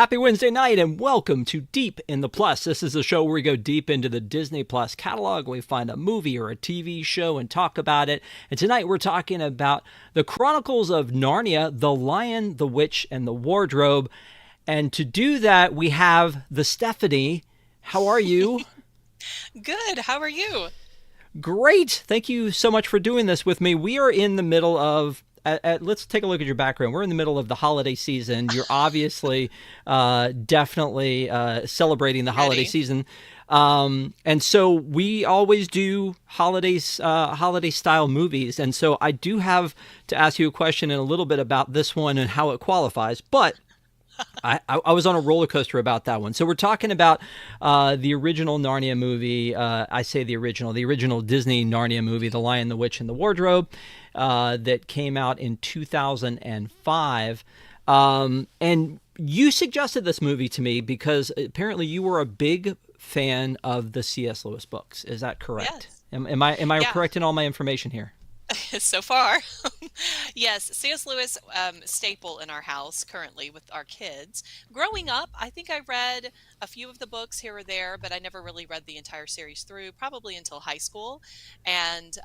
Happy Wednesday night and welcome to Deep in the Plus. This is a show where we go deep into the Disney Plus catalog. We find a movie or a TV show and talk about it. And tonight we're talking about the Chronicles of Narnia, The Lion, the Witch, and the Wardrobe. And to do that, we have the Stephanie. How are you? Good. How are you? Great. Thank you so much for doing this with me. We are in the middle of let's take a look at your background. We're in the middle of the holiday season. You're obviously definitely celebrating the holiday Ready? season. And so we always do holiday style movies. And so I do have to ask you a question in a little bit about this one and how it qualifies. But I was on a roller coaster about that one. So we're talking about the original Narnia movie. I say the original Disney Narnia movie, The Lion, the Witch, and the Wardrobe, that came out in 2005. And you suggested this movie to me because apparently you were a big fan of the C.S. Lewis books. Is that correct? Yes. Am I Yeah. correct in all my information here? So far. Yes. C.S. Lewis, staple in our house currently with our kids. Growing up, I think I read a few of the books here or there, but I never really read the entire series through, probably until high school. And,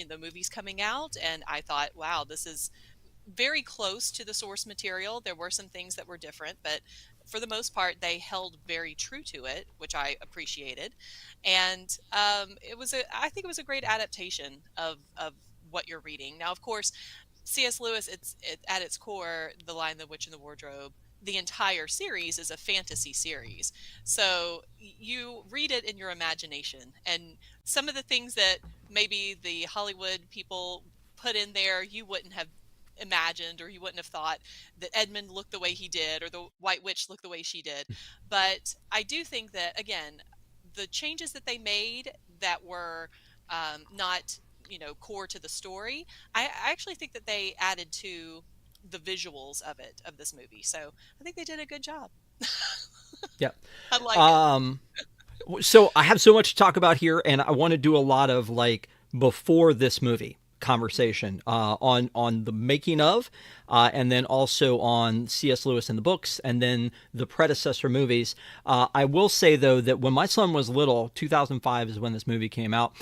the movies coming out, and I thought, wow, this is very close to the source material. There were some things that were different, but for the most part, they held very true to it, which I appreciated. And I think it was a great adaptation of what you're reading. Now, of course, C.S. Lewis, at its core, The Lion, the Witch, and the Wardrobe. The entire series is a fantasy series. So you read it in your imagination. And some of the things that maybe the Hollywood people put in there, you wouldn't have imagined, or you wouldn't have thought that Edmund looked the way he did or the White Witch looked the way she did. But I do think that, again, the changes that they made that were not, core to the story, I actually think that they added to the visuals of this movie. So I think they did a good job. Yeah. I like it. Um, so I have so much to talk about here, and I want to do a lot of like before this movie conversation on the making of, and then also on C.S. Lewis and the books, and then the predecessor movies. I will say though that when my son was little, 2005 is when this movie came out.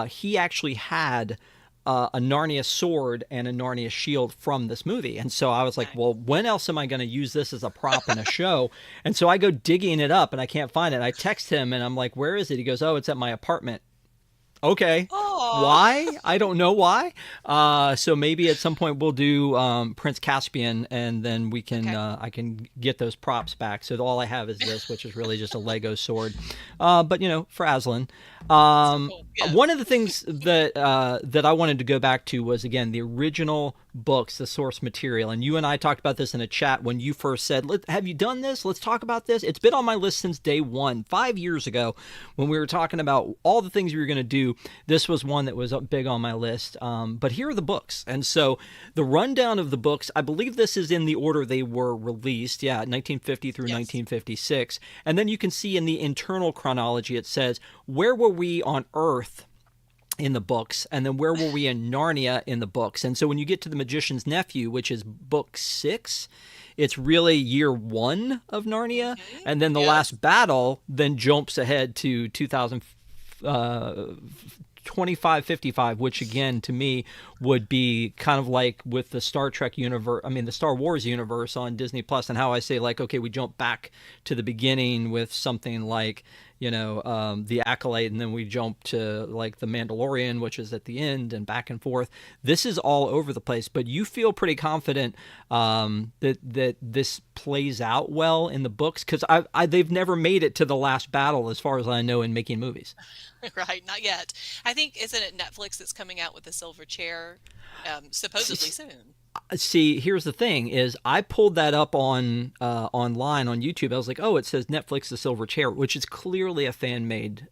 He actually had a Narnia sword and a Narnia shield from this movie. And so I was like, Nice. well, when else am I going to use this as a prop in a show? And so I go digging it up and I can't find it. I text him and I'm like, where is it? He goes, oh, it's at my apartment. Okay. Oh, Why? I don't know why. So maybe at some point we'll do Prince Caspian, and then we can okay. I can get those props back. So all I have is this, which is really just a Lego sword. But for Aslan, So cool. one Yes. of the things that I wanted to go back to was again the original books, the source material. And you and I talked about this in a chat when you first said, "Have you done this? Let's talk about this." It's been on my list since day one, 5 years ago, when we were talking about all the things we were going to do. This was one that was big on my list. But here are the books, and so the rundown of the books. I believe this is in the order they were released. Yeah, 1950 through Yes. 1956, and then you can see in the internal chronology it says where were we on Earth in the books, and then where were we in Narnia in the books. And so when you get to the Magician's Nephew, which is book 6, it's really year 1 of Narnia, and then the Yes. last battle then jumps ahead to 2000 2555, which again to me would be kind of like with the Star Trek universe, I mean the Star Wars universe on Disney Plus, and how I say like, okay, we jump back to the beginning with something like the Acolyte, and then we jump to like the Mandalorian, which is at the end, and back and forth. This is all over the place, but you feel pretty confident that this plays out well in the books, because they've never made it to the last battle as far as I know in making movies. Right. Not yet. I think, isn't it Netflix that's coming out with the silver chair, supposedly soon? See, here's the thing: is I pulled that up on online on YouTube. I was like, oh, it says Netflix The Silver Chair, which is clearly a fan made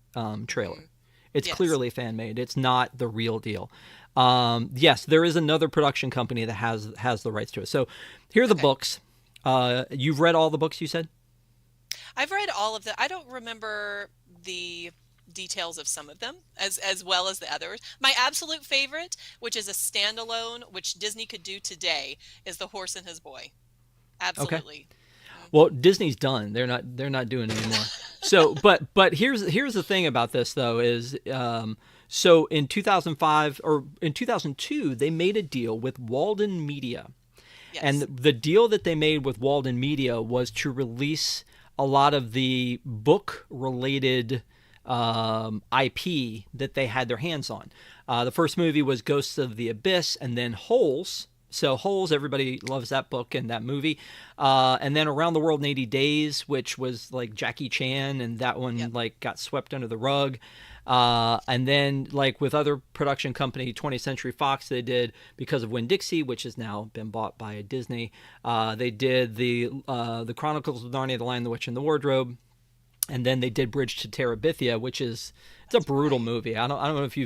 trailer. Mhm. It's Yes. clearly fan made. It's not the real deal. Yes, there is another production company that has the rights to it. So here are the Okay. books. You've read all the books, you said? I've read all of the. I don't remember the details of some of them as well as the others. My absolute favorite, which is a standalone, which Disney could do today, is The Horse and His Boy. Okay. Absolutely. Well, Disney's done. They're not doing it anymore. So, but here's the thing about this though is so in 2005 or in 2002 they made a deal with Walden Media. And Yes. the deal that they made with Walden Media was to release a lot of the book related IP that they had their hands on. The first movie was Ghosts of the Abyss, and then Holes. So Holes, everybody loves that book and that movie. And then Around the World in 80 Days, which was like Jackie Chan, and that one Yep. like got swept under the rug. And then like with other production company, 20th Century Fox, they did Because of Winn-Dixie, which has now been bought by Disney. They did the Chronicles of Narnia, The Lion, the Witch, and the Wardrobe. And then they did Bridge to Terabithia, which is it's a That's brutal right. movie. I don't know if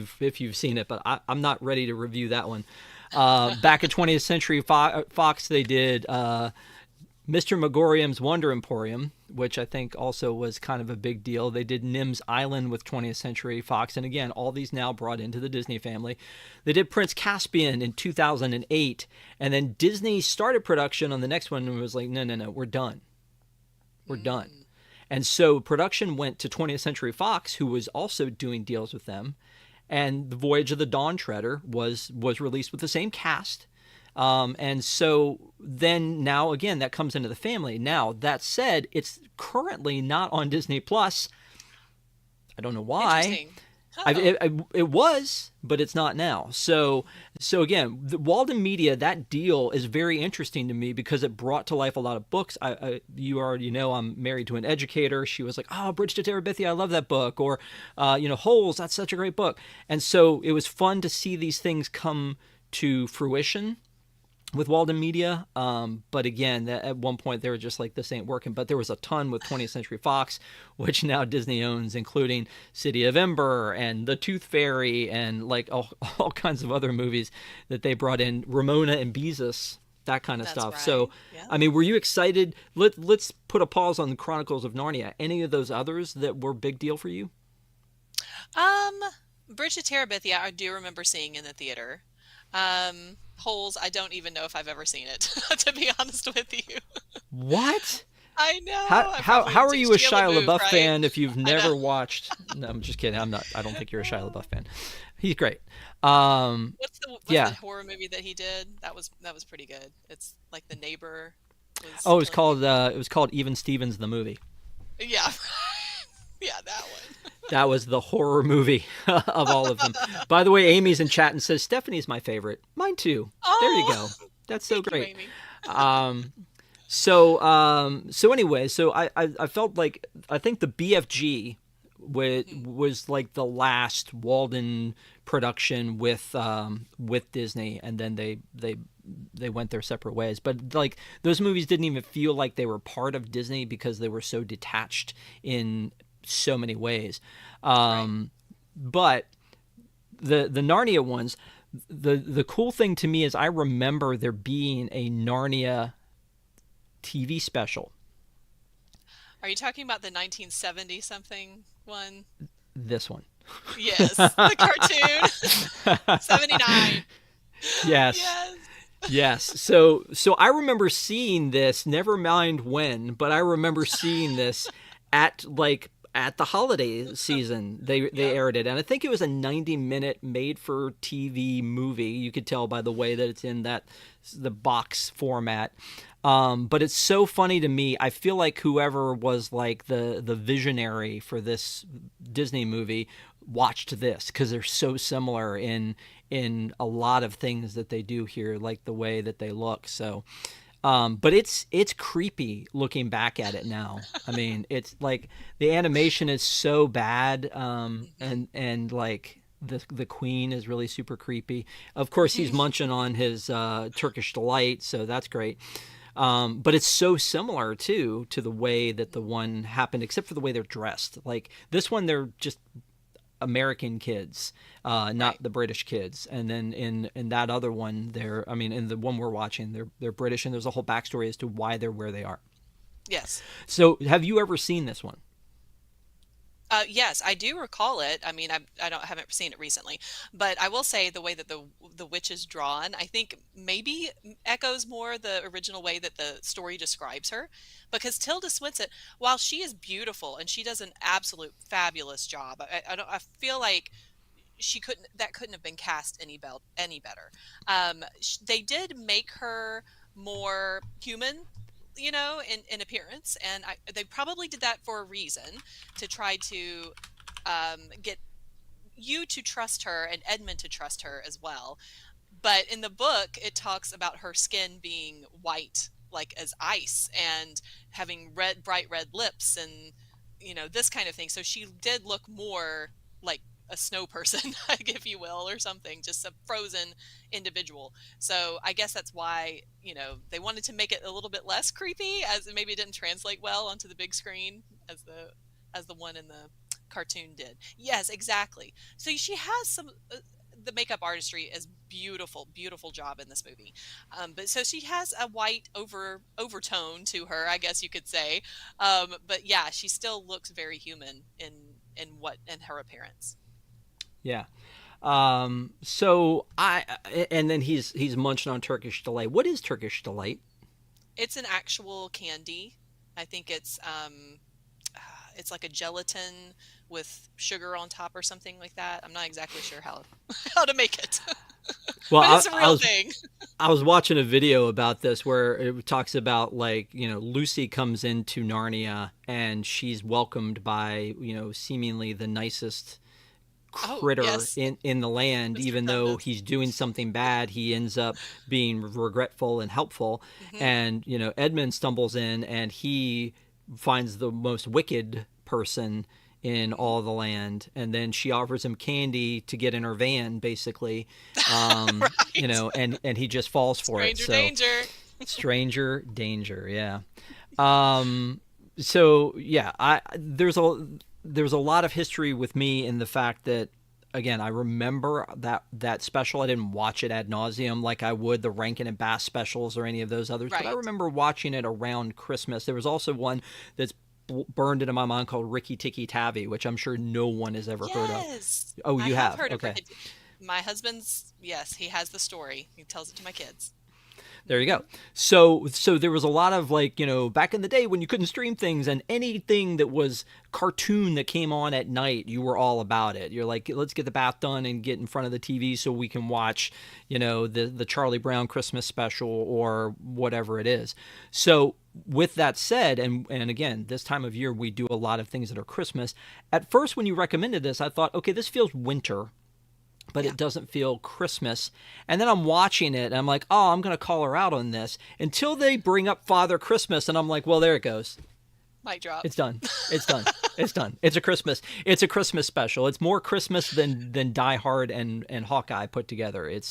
you've seen it, but I'm not ready to review that one. Back at 20th Century Fox, they did Mr. Megorium's Wonder Emporium, which I think also was kind of a big deal. They did Nim's Island with 20th Century Fox, and again, all these now brought into the Disney family. They did Prince Caspian in 2008, and then Disney started production on the next one and was like, no, no, no, we're done. We're done. Mm, And so production went to 20th Century Fox, who was also doing deals with them. And The Voyage of the Dawn Treader was released with the same cast. And so then now again that comes into the family. Now that said, it's currently not on Disney Plus. I don't know why. interesting. Oh, It was, but it's not now. So again, the Walden Media, that deal is very interesting to me because it brought to life a lot of books. You already know I'm married to an educator. She was like, "Oh, Bridge to Terabithia, I love that book," or Holes, that's such a great book. And so it was fun to see these things come to fruition with Walden Media. But again, at one point they were just like, this ain't working. But there was a ton with 20th Century Fox, which now Disney owns, including City of Ember and The Tooth Fairy and like all kinds of other movies that they brought in, Ramona and Beezus, that kind of that's stuff. right. So, Yeah. I mean, were you excited? Let's put a pause on the Chronicles of Narnia. Any of those others that were big deal for you? Um, Bridge to Terabithia, I do remember seeing in the theater. Holes, I don't even know if I've ever seen it, to be honest with you. What? I know. How I how probably how are too you a Shia Shia LaBeouf, LaBeouf right? fan if you've I know. never watched? No, I'm just kidding. I'm not. I don't think you're a Shia LaBeouf fan. He's great. What's the Yeah. horror movie that he did? That was pretty good. It's like The Neighbor was Oh, killing people. it was called Even Stevens the movie. Yeah. Yeah, that one. That was the horror movie of all of them. By the way, Amy's in chat and says Stephanie's my favorite. Mine too. There you Oh, go. That's so thank you, great. Amy. Um, so anyway, so I felt like I think the BFG was like the last Walden production with Disney, and then they went their separate ways. But like those movies didn't even feel like they were part of Disney because they were so detached in so many ways. Right. But the Narnia ones, the cool thing to me is I remember there being a Narnia TV special. Are you talking about the 1970 something one? This one. Yes, the cartoon. 79. Yes. Yes. Yes. So I remember seeing this, never mind when, but I remember seeing this at the holiday season. They Yep. aired it, and I think it was a 90-minute made for TV movie. You could tell by the way that it's in the box format. But it's so funny to me. I feel like whoever was like the visionary for this Disney movie watched this because they're so similar in a lot of things that they do here, like the way that they look. So, but it's creepy looking back at it now. I mean, it's like the animation is so bad, and like the queen is really super creepy. Of course, he's munching on his Turkish delight, so that's great. But it's so similar too to the way that the one happened, except for the way they're dressed. Like this one, they're just American kids, Right. not the British kids. And then in that other one, I mean, in the one we're watching, they're British, and there's a whole backstory as to why they're where they are. Yes. So, have you ever seen this one? Yes, I do recall it. I mean, haven't seen it recently, but I will say the way that the witch is drawn, I think maybe echoes more the original way that the story describes her, because Tilda Swinton, while she is beautiful and she does an absolute fabulous job, I feel like that couldn't have been cast any better. They did make her more human, in appearance, and they probably did that for a reason, to try to get you to trust her and Edmund to trust her as well. But in the book, it talks about her skin being white, like as ice, and having bright red lips, and this kind of thing. So she did look more like a snow person, if you will, or something, just a frozen individual. So I guess that's why, they wanted to make it a little bit less creepy, as maybe it didn't translate well onto the big screen as the one in the cartoon did. Yes, exactly. So she has the makeup artistry is beautiful, beautiful job in this movie. But so she has a white overtone to her, I guess you could say. But yeah, she still looks very human in her appearance. Yeah. So I and then he's munching on Turkish delight. What is Turkish delight? It's an actual candy. I think it's like a gelatin with sugar on top or something like that. I'm not exactly sure how how to make it, Well, but it's a real thing. I was watching a video about this where it talks about, like, Lucy comes into Narnia and she's welcomed by, seemingly the nicest Oh, critter yes, in the land. Mr. Even though Crumpets. he's doing something bad, he ends up being regretful and helpful. Hmm. And, Edmund stumbles in and he finds the most wicked person in all the land, and then she offers him candy to get in her van, basically. Right. And he just falls for it. Stranger So danger. stranger danger, yeah. So yeah, I there's a lot of history with me in the fact that, again, I remember that special. I didn't watch it ad nauseum like I would the Rankin and Bass specials or any of those others, but I Right. remember watching it around Christmas. There was also one that's burned into my mind called Ricky Tikki Tavi, which I'm sure no one has ever heard of. Yes, Oh, I you have have? heard of Okay. Rickety. My husband's, yes, he has the story. He tells it to my kids. There you Hmm. go. So there was a lot of, like, back in the day when you couldn't stream things, and anything that was cartoon that came on at night, you were all about it. You're like, let's get the bath done and get in front of the TV so we can watch, the Charlie Brown Christmas special or whatever it is. So with that said, and again, this time of year we do a lot of things that are Christmas. At first, when you recommended this, I thought, okay, this feels winter, but Yeah, it doesn't feel Christmas. And then I'm watching it and I'm like, oh, I'm going to call her out on this, until they bring up Father Christmas. And I'm like, well, there it goes. mic drop. It's done. It's done. It's done. It's a Christmas. It's a Christmas special. It's more Christmas than Die Hard and Hawkeye put together. It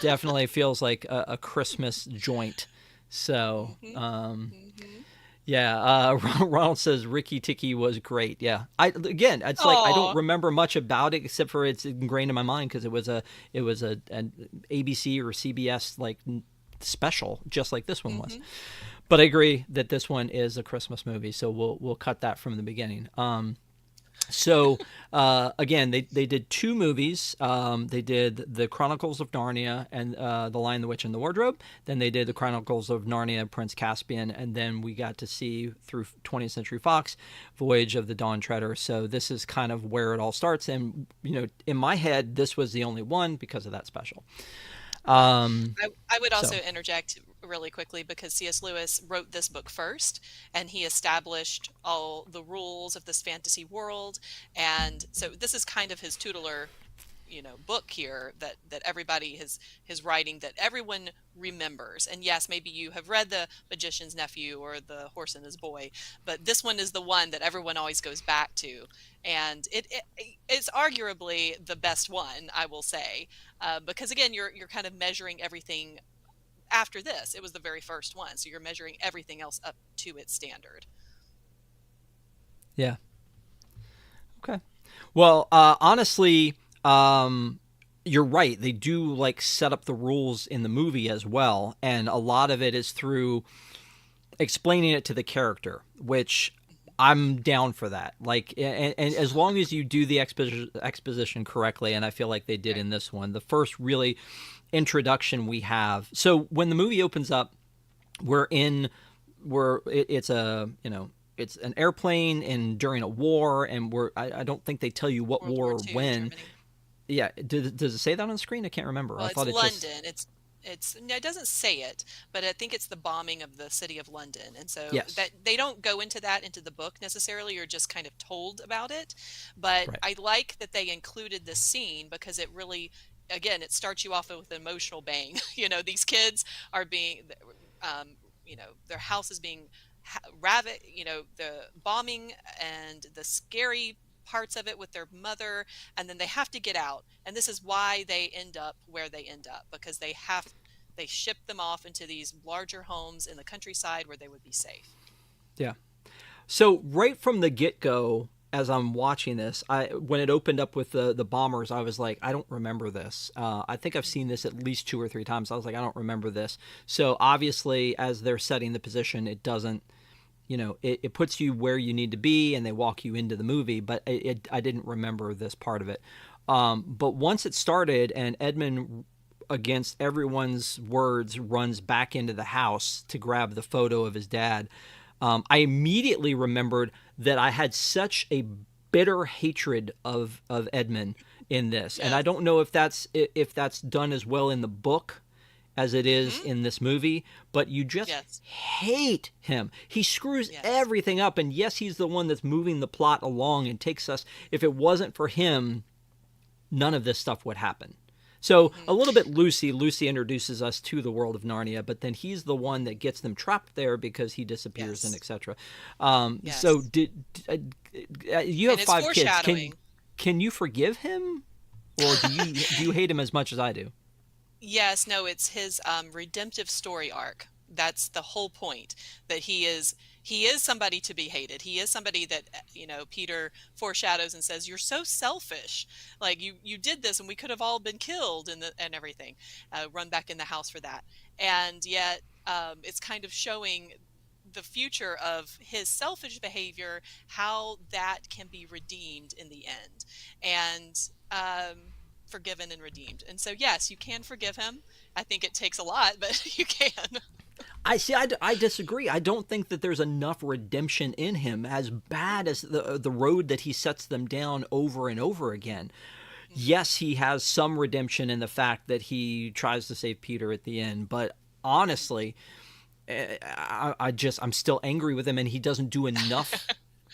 definitely feels like a Christmas joint. So, Hmm. Hmm. yeah, Ronald says Ricky Tikki was great. Yeah, again, it's like I don't Oh, remember much about it except for it's ingrained in my mind because it was an ABC or CBS, like, special, just like this one was. hmm. But I agree that this one is a Christmas movie, so we'll cut that from the beginning. So again, they did two movies. They did the Chronicles of Narnia and The Lion, the Witch, and the Wardrobe. Then they did the Chronicles of Narnia, Prince Caspian, and then we got to see, through 20th Century Fox, Voyage of the Dawn Treader. So this is kind of where it all starts. And in my head, this was the only one because of that special. Right. Um, I would also so interject really quickly, because C.S. Lewis wrote this book first, and he established all the rules of this fantasy world. And so this is kind of his tutelar, book here, that everybody his writing, that everyone remembers. And yes, maybe you have read The Magician's Nephew or The Horse and His Boy, but this one is the one that everyone always goes back to. And it's arguably the best one, I will say, because again, you're kind of measuring everything. After this, it was the very first one, so you're measuring everything else up to its standard. yeah, okay. Well, honestly, you're right. They do, like, set up the rules in the movie as well, and a lot of it is through explaining it to the character, which I'm down for that. Like, and as long as you do the exposition correctly, and I feel like they did Right. in this one, the first really introduction we have. So when the movie opens up, we're in, it's a, it's an airplane and during a war, and I don't think they tell you what World War war or II, when. Germany. Yeah, does it say that on the screen? I can't remember. Well, I it's thought it just. London. It's no, it doesn't say it, but I think it's the bombing of the city of London. And so Yes, that they don't go into that into the book necessarily, you're just kind of told about it. But right. I like that they included this scene because it really, again, it starts you off with an emotional bang. These kids are being, um, their house is being ravaged, the bombing and the scary parts of it with their mother, and then they have to get out, and this is why they end up where they end up, because they ship them off into these larger homes in the countryside where they would be safe. Yeah. So right from the get go, as I'm watching this, when it opened up with the bombers, I was like, I don't remember this. I think I've seen this at least 2 or 3 times. I was like, I don't remember this. So obviously, as they're setting the position, it doesn't. It puts you where you need to be, and they walk you into the movie. But I didn't remember this part of it. But once it started, and Edmund, against everyone's words, runs back into the house to grab the photo of his dad. I immediately remembered that I had such a bitter hatred of Edmund in this, and I Yes. don't know if that's done as well in the book as it is Hmm. in this movie, but you just Yes. hate him. He screws Yes. everything up, and yes, he's the one that's moving the plot along and takes us. If it wasn't for him, none of this stuff would happen. So a Hmm. little bit Lucy introduces us to the world of Narnia, but then he's the one that gets them trapped there because he disappears and Yes. etc. So Yes. you have And it's 5 kids? Can foreshadowing. can you forgive him, or do you hate him as much as I do? Yes, no, it's his redemptive story arc. That's the whole point, that he is somebody to be hated. He is somebody that Peter foreshadows and says, "You're so selfish. Like you did this, and we could have all been killed and everything. Run back in the house for that." And yet, it's kind of showing the future of his selfish behavior, how that can be redeemed in the end, and forgiven and redeemed. And so, yes, you can forgive him. I think it takes a lot, but you can. I see. I disagree. I don't think that there's enough redemption in him, as bad as the road that he sets them down over and over again. Hmm. Yes, he has some redemption in the fact that he tries to save Peter at the end, but honestly, I'm still angry with him, and he doesn't do enough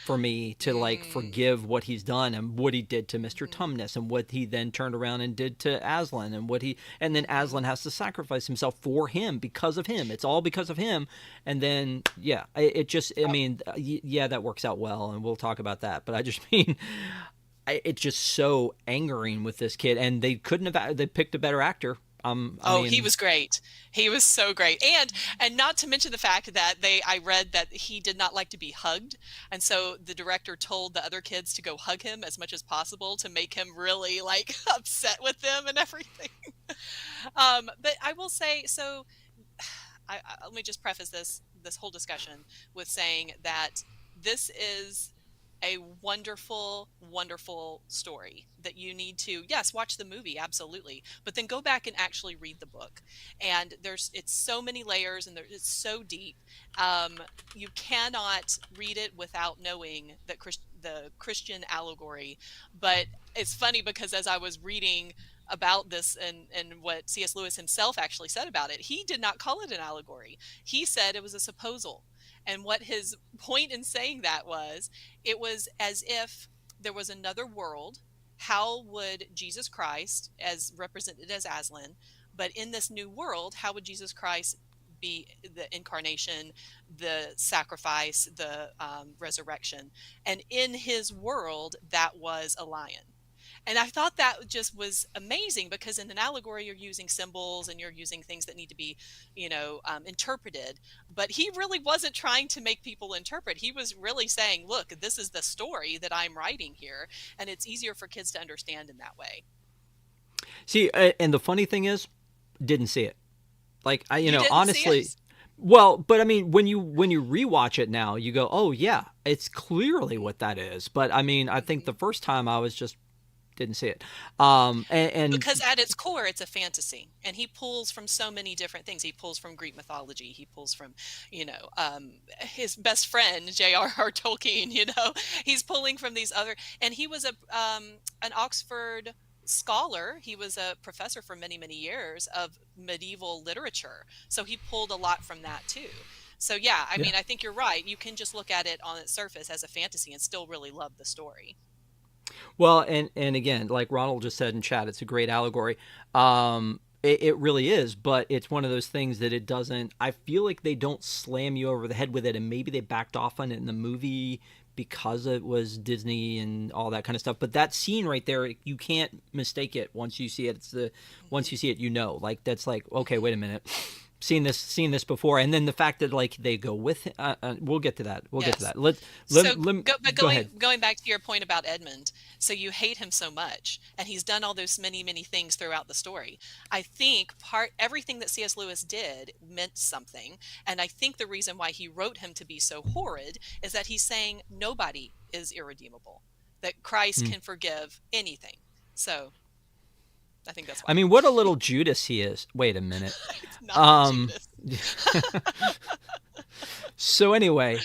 for me to like Mm, forgive what he's done and what he did to Mr. mhm, Tumnus and what he then turned around and did to Aslan and then mhm. Aslan has to sacrifice himself for him because of him. It's all because of him. And then yeah, it just I mean yeah, that works out well, and we'll talk about that. But I just mean it's just so angering with this kid, and they couldn't have they picked a better actor. I Oh, he mean, was great. He was so great. And not to mention the fact that I read that he did not like to be hugged. And so the director told the other kids to go hug him as much as possible to make him really like upset with them and everything. But I will say, so let me just preface this whole discussion with saying that this is a wonderful, wonderful story that you need to, yes, watch the movie, absolutely, but then go back and actually read the book. And it's so many layers, and it's so deep. Um, you cannot read it without knowing that the Christian allegory. But it's funny because as I was reading about this and what C.S. Lewis himself actually said about it, he did not call it an allegory. He said it was a supposal. And what his point in saying that was, it was as if there was another world. How would Jesus Christ, as represented as Aslan, but in this new world, how would Jesus Christ be the incarnation, the sacrifice, the resurrection? And in his world, that was a lion. And I thought that just was amazing because in an allegory, you're using symbols and you're using things that need to be, interpreted. But he really wasn't trying to make people interpret. He was really saying, look, this is the story that I'm writing here. And it's easier for kids to understand in that way. see, and the funny thing is, didn't see it. Like I, You didn't see honestly, it? Well, but I mean, when you rewatch it now, you go, "Oh yeah, it's clearly what that is." But I mean, I think the first time I was just didn't see it. And Because at its core, it's a fantasy, and he pulls from so many different things. He pulls from Greek mythology. He pulls from, his best friend J.R.R. Tolkien. He's pulling from these other, and he was an Oxford scholar. He was a professor for many, many years of medieval literature. So he pulled a lot from that too. So yeah, I yeah. mean, I think you're right. You can just look at it on its surface as a fantasy and still really love the story. Well, and again, like Ronald just said in chat, it's a great allegory. It really is, but it's one of those things that it doesn't. I feel like they don't slam you over the head with it, and maybe they backed off on it in the movie because it was Disney and all that kind of stuff. But that scene right there, you can't mistake it once you see it. Once you see it, like that's like, okay, wait a minute, seen this before. And then the fact that like they go with we'll get to that. We'll get to Yes. that. So but Go ahead. going back to your point about Edmund, so you hate him so much, and he's done all those many, many things throughout the story. I think everything that C.S. Lewis did meant something, and I think the reason why he wrote him to be so horrid is that he's saying nobody is irredeemable, that Christ can forgive anything. So I think that's why. I mean, what a little Judas he is. Wait a minute. It's not Judas. So anyway,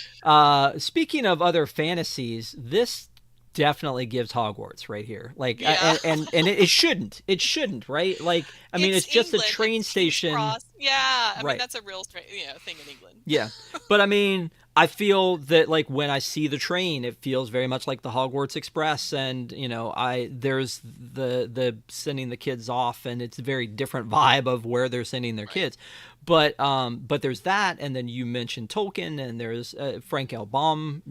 speaking of other fantasies, this definitely gives Hogwarts right here. Like, Yeah. and it shouldn't. It shouldn't, right? Like, I mean, it's just England. a train It's King's station. Cross. Yeah, I mean Right. that's a real thing in England. Yeah. But I mean, I feel that like when I see the train, it feels very much like the Hogwarts Express, and there's the sending the kids off, and it's a very different vibe of where they're sending their kids. But there's that, and then you mentioned Tolkien, and there's Frank L. Baum,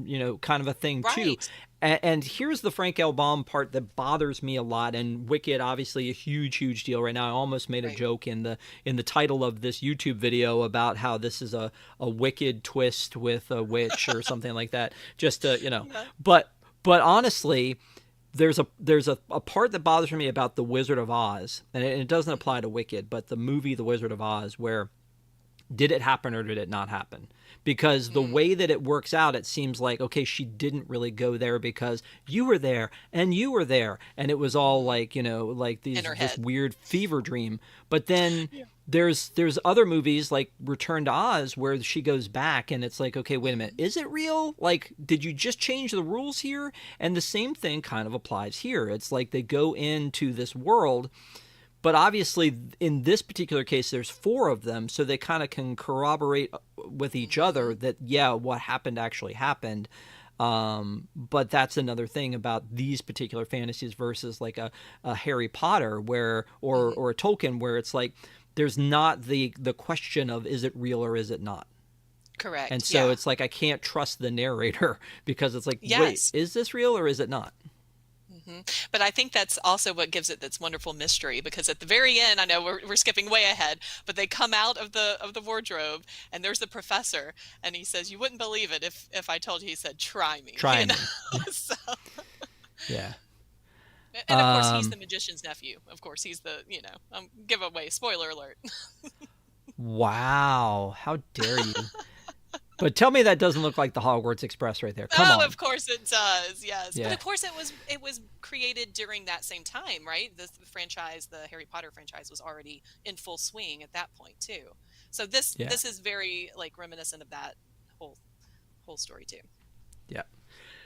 kind of a thing too. Right. And here's the Frank L. Baum part that bothers me a lot. And Wicked, obviously, a huge deal right now. I almost made a joke in the title of this YouTube video about how this is a Wicked twist with a witch or something like that. Just to, Yeah. But honestly, there's a part that bothers me about The Wizard of Oz, and it doesn't apply to Wicked, but the movie The Wizard of Oz, where did it happen or did it not happen? Because the way that it works out, it seems like, okay, she didn't really go there because you were there and you were there. And it was all like, like In her this head. weird fever dream. But then there's other movies like Return to Oz where she goes back and it's like, okay, wait a minute. Is it real? Like, did you just change the rules here? And the same thing kind of applies here. It's like they go into this world, but obviously, in this particular case, there's 4 of them, so they kind of can corroborate with each other that, yeah, what happened actually happened. But that's another thing about these particular fantasies versus like a Harry Potter or a Tolkien, where it's like there's not the question of is it real or is it not. Correct. And so yeah. it's like I can't trust the narrator because it's like, Yes. wait, is this real or is it not? But I think that's also what gives it this wonderful mystery, because at the very end, I know we're skipping way ahead, but they come out of the wardrobe and there's the professor and he says, "You wouldn't believe it if I told you." He said, "Try me." Try me. So, Yeah. and of course he's the magician's nephew. Of course he's the, giveaway, spoiler alert. Wow. How dare you? But tell me that doesn't look like the Hogwarts Express right there. Come on. Of course it does. Yes. Yeah. But of course it was created during that same time, right? The franchise, the Harry Potter franchise, was already in full swing at that point too. So this is very like reminiscent of that whole story too. Yeah.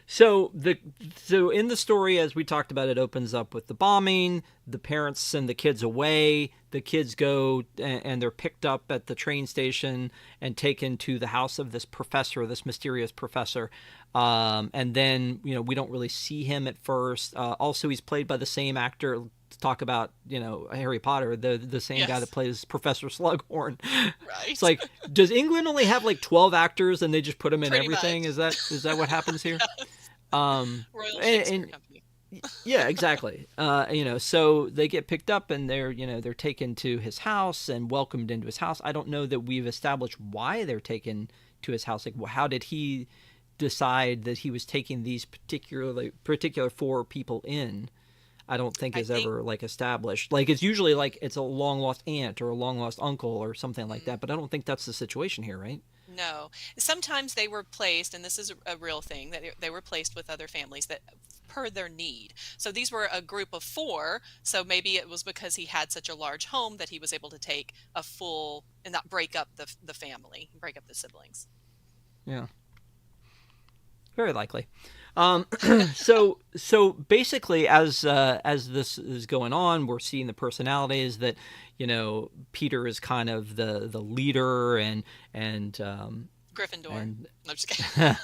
So in the story, as we talked about, it opens up with the bombing. The parents send the kids away. The kids go and they're picked up at the train station and taken to the house of this professor, this mysterious professor. And then, we don't really see him at first. Also, he's played by the same actor. To talk about, Harry Potter, the same guy that plays Professor Slughorn. Right. It's like, does England only have like 12 actors and they just put them in Pretty everything? much. Is that what happens here? Royal Shakespeare Company. Yeah, exactly. So they get picked up and they're taken to his house and welcomed into his house. I don't know that we've established why they're taken to his house. Like, how did he decide that he was taking these particular 4 people in? I don't think I is think ever like established. Like it's usually like it's a long lost aunt or a long lost uncle or something like that, but I don't think that's the situation here, right? no. Sometimes they were placed, and this is a real thing, that they were placed with other families that per their need. So these were a group of four. So maybe it was because he had such a large home that he was able to take a full and not break up the family, break up the siblings. Yeah, very likely. So basically, as this is going on, we're seeing the personalities that, Peter is kind of the leader and Gryffindor. and No, I'm just kidding.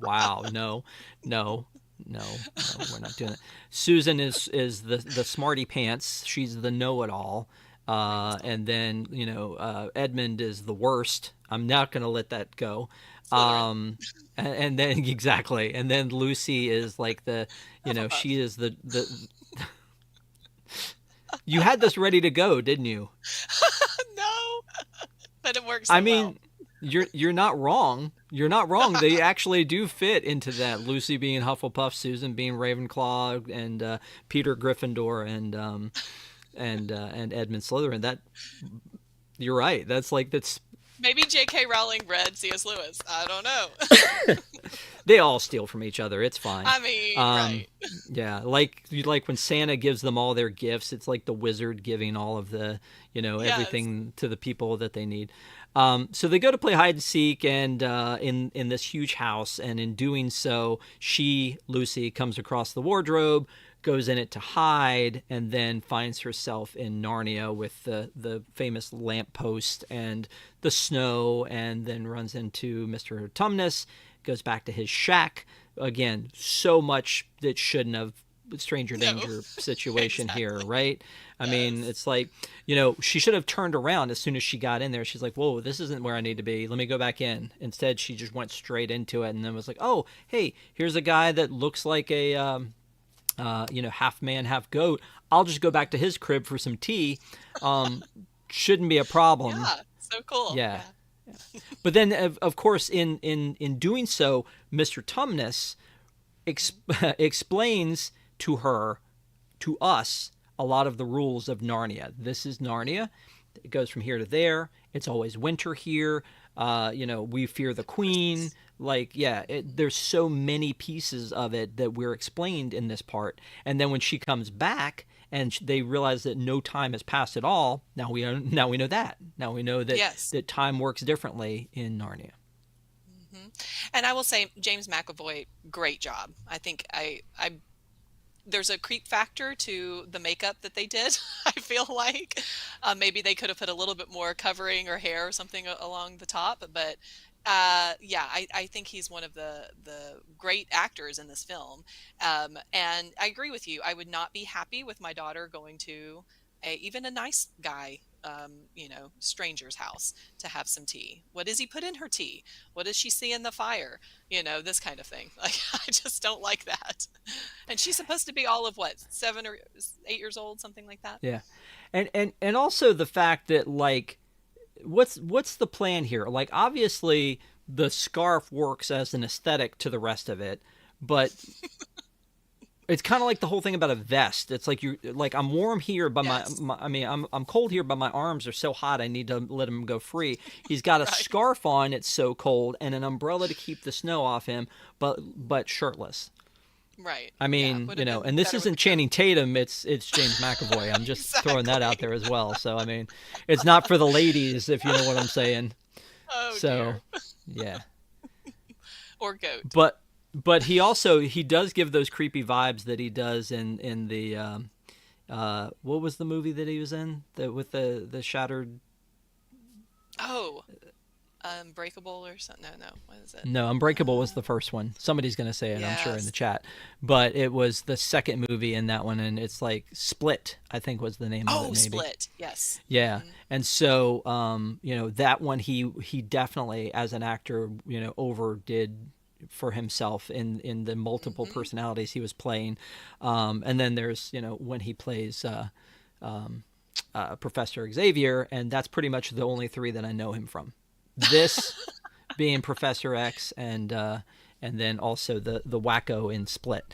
wow, no, we're not doing it. Susan is the smarty pants. She's the know-it-all. And then Edmund is the worst. I'm not gonna let that go. Slytherin. And then exactly, and then Lucy is like she Hufflepuff. is the. You had this ready to go, didn't you? No, but it works I so well. mean, you're not wrong. You're not wrong. They actually do fit into that. Lucy being Hufflepuff, Susan being Ravenclaw, and Peter Gryffindor, and Edmund Slytherin. That you're right. That's Maybe J.K. Rowling read C.S. Lewis. I don't know. they all steal from each other. It's fine. I mean, Um, right. yeah, like when Santa gives them all their gifts. It's like the wizard giving all of the Yes. everything to the people that they need. So they go to play hide and seek, and in this huge house, and in doing so, Lucy comes across the wardrobe, goes in it to hide, and then finds herself in Narnia with the famous lamppost and the snow, and then runs into Mr. Tumnus, goes back to his shack. Again, so much that shouldn't have stranger No. danger situation here, Exactly. right? I mean, Yes. it's like, she should have turned around as soon as she got in there. She's like, whoa, this isn't where I need to be. Let me go back in. Instead, she just went straight into it and then was like, oh, hey, here's a guy that looks like a, half man, half goat. I'll just go back to his crib for some tea. Um, shouldn't be a problem. Yeah. So cool. Yeah. Yeah. But then, of course, in doing so, Mr. Tumnus explains to her, to us, a lot of the rules of Narnia. This is Narnia. It goes from here to there. It's always winter here. We fear the queen. Christmas. Like, yeah, there's so many pieces of it that we're explained in this part. And then when she comes back and they realize that no time has passed at all, now we know that. Now we know that Yes. time works differently in Narnia. Hmm. And I will say, James McAvoy, great job. I think I there's a creep factor to the makeup that they did. I feel like maybe they could have put a little bit more covering or hair or something along the top, but yeah, I think he's one of the great actors in this film. And I agree with you. I would not be happy with my daughter going to even a nice guy, stranger's house to have some tea. What does he put in her tea? What does she see in the fire? This kind of thing. Like, I just don't like that. And she's supposed to be all of what, 7 or 8 years old, something like that. Yeah. And also the fact that, like, what's the plan here? Like, obviously the scarf works as an aesthetic to the rest of it, but it's kind of like the whole thing about a vest. It's like, I'm warm here, but Yes. I mean, I'm cold here, but my arms are so hot I need to let him go free. He's got a Right. scarf on, it's so cold, and an umbrella to keep the snow off him, but shirtless. Right. I Yeah. mean, Would have been and this better with the isn't coat. Channing Tatum, it's James McAvoy. I'm just throwing that out Exactly. there as well. So I mean, it's not for the ladies, if you know what I'm saying. Oh So, dear. yeah. Or goat. But he does give those creepy vibes that he does in the what was the movie that he was in, with the shattered. Oh, Unbreakable or something. No, no. What is it? No, Unbreakable was Uh, the first one. Somebody's gonna say it, I'm sure, in the yes. chat. But it was the second movie in that one, and it's like Split, I think was the name of it, Oh, maybe. Split. Yes. Yeah, Hmm. and so that one he definitely, as an actor, overdid for himself in the multiple Hmm. personalities he was playing. And then there's when he plays Professor Xavier, and that's pretty much the only three that I know him from. This being Professor X, and then also the wacko in Split.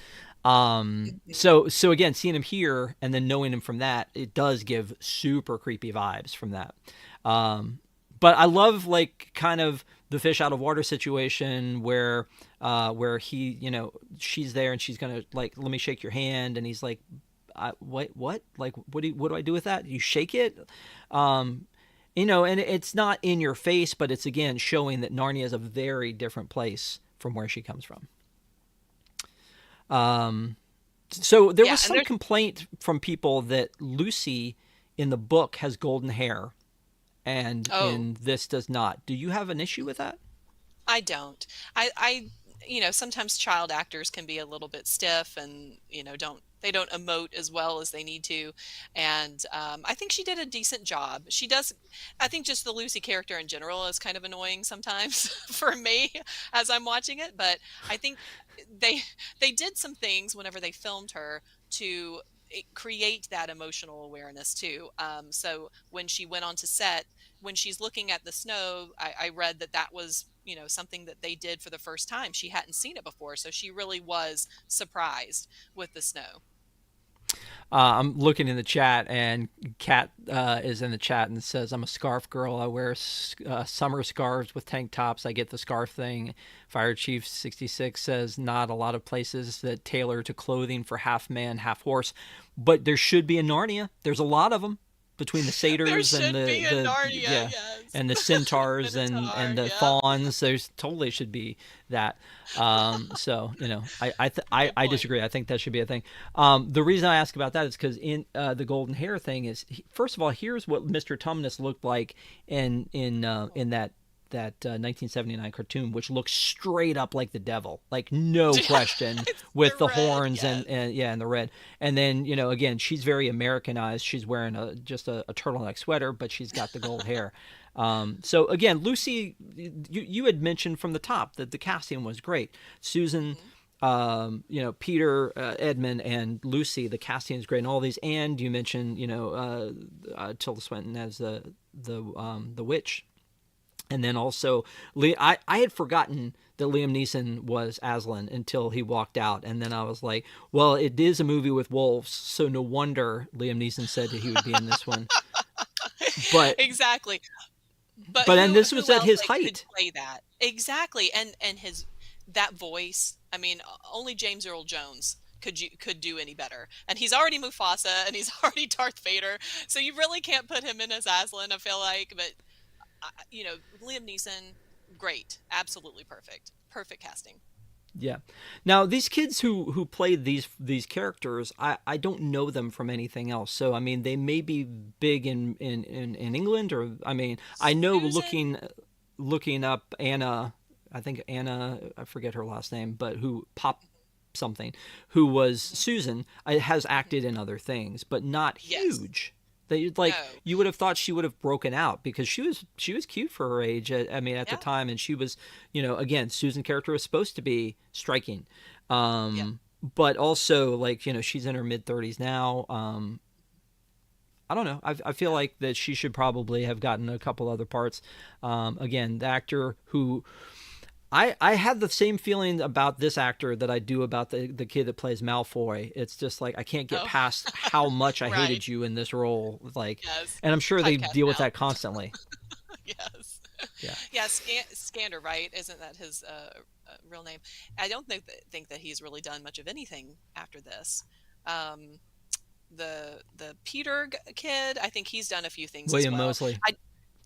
Mhm. So again, seeing him here and then knowing him from that, it does give super creepy vibes from that. Um, but I love like kind of the fish out of water situation where he, she's there and she's gonna like, let me shake your hand, and he's like, what? Like, what do I do with that? You shake it, um, and it's not in your face, but it's again showing that Narnia is a very different place from where she comes from. Um, so there Yeah, was and some there's complaint from people that Lucy in the book has golden hair and oh, in this does not. Do you have an issue with that? I don't. Sometimes child actors can be a little bit stiff and, don't emote as well as they need to. And I think she did a decent job. I think just the Lucy character in general is kind of annoying sometimes for me as I'm watching it. But I think they they did some things whenever they filmed her to create that emotional awareness too. So when she went onto set, when she's looking at the snow, I read that was, something that they did for the first time. She hadn't seen it before, so she really was surprised with the snow. I'm looking in the chat, and Kat is in the chat and says, "I'm a scarf girl. I wear summer scarves with tank tops. I get the scarf thing." Fire Chief 66 says, "Not a lot of places that tailor to clothing for half man, half horse, but there should be in Narnia. There's a lot of them between the There satyrs and should be a the Narnia, yeah, yes. and the centaurs Minotaur, and the yep. fawns. There's totally should be that. So I Good point. disagree. I think that should be a thing. The reason I ask about that is because in the golden hair thing is, first of all, here's what Mr. Tumnus looked like in that 1979 cartoon, which looks straight up like the devil, like no question, It's with the the red, horns yes. and yeah, and the red. And then again, she's very Americanized. She's wearing just a turtleneck sweater, but she's got the gold hair. So again, Lucy, you had mentioned from the top that the casting was great. Susan, Mhm. Peter, Edmund, and Lucy. The casting is great, and all these. And you mentioned, Tilda Swinton as the witch, and then also I had forgotten that Liam Neeson was Aslan until he walked out, and then I was like, well, it is a movie with wolves, so no wonder Liam Neeson said that he would be in this one. But Exactly. But then who this was who at else his like could height. play that? Exactly. And his that voice, I mean, only James Earl Jones could do any better. And he's already Mufasa and he's already Darth Vader. So you really can't put him in as Aslan, I feel like, but Liam Neeson, great. Absolutely perfect. Perfect casting. Yeah. Now these kids who played these characters, I don't know them from anything else. So I mean, they may be big in England, or I mean, I know Susan. looking up Anna, I think Anna, I forget her last name, but who pop something, who was Mhm. Susan, has acted in other things, but not Yes. huge. They like No. you would have thought she would have broken out because she was cute for her age. I mean, at the Yeah. time, and she was, again, Susan character was supposed to be striking, Yeah. but also like she's in her mid 30s now. I don't know. I feel Yeah. like that she should probably have gotten a couple other parts. Again, the actor who I had the same feeling about this actor that I do about the kid that plays Malfoy. It's just like I can't get Oh, past how much I right. hated you in this role. Like, Yes. and I'm sure they Typecast deal with now. that constantly. Yes. Yeah. Yeah, Skandar, right? Isn't that his real name? I don't think that he's really done much of anything after this. Um, the Peter kid, I think he's done a few things as William well. Moseley.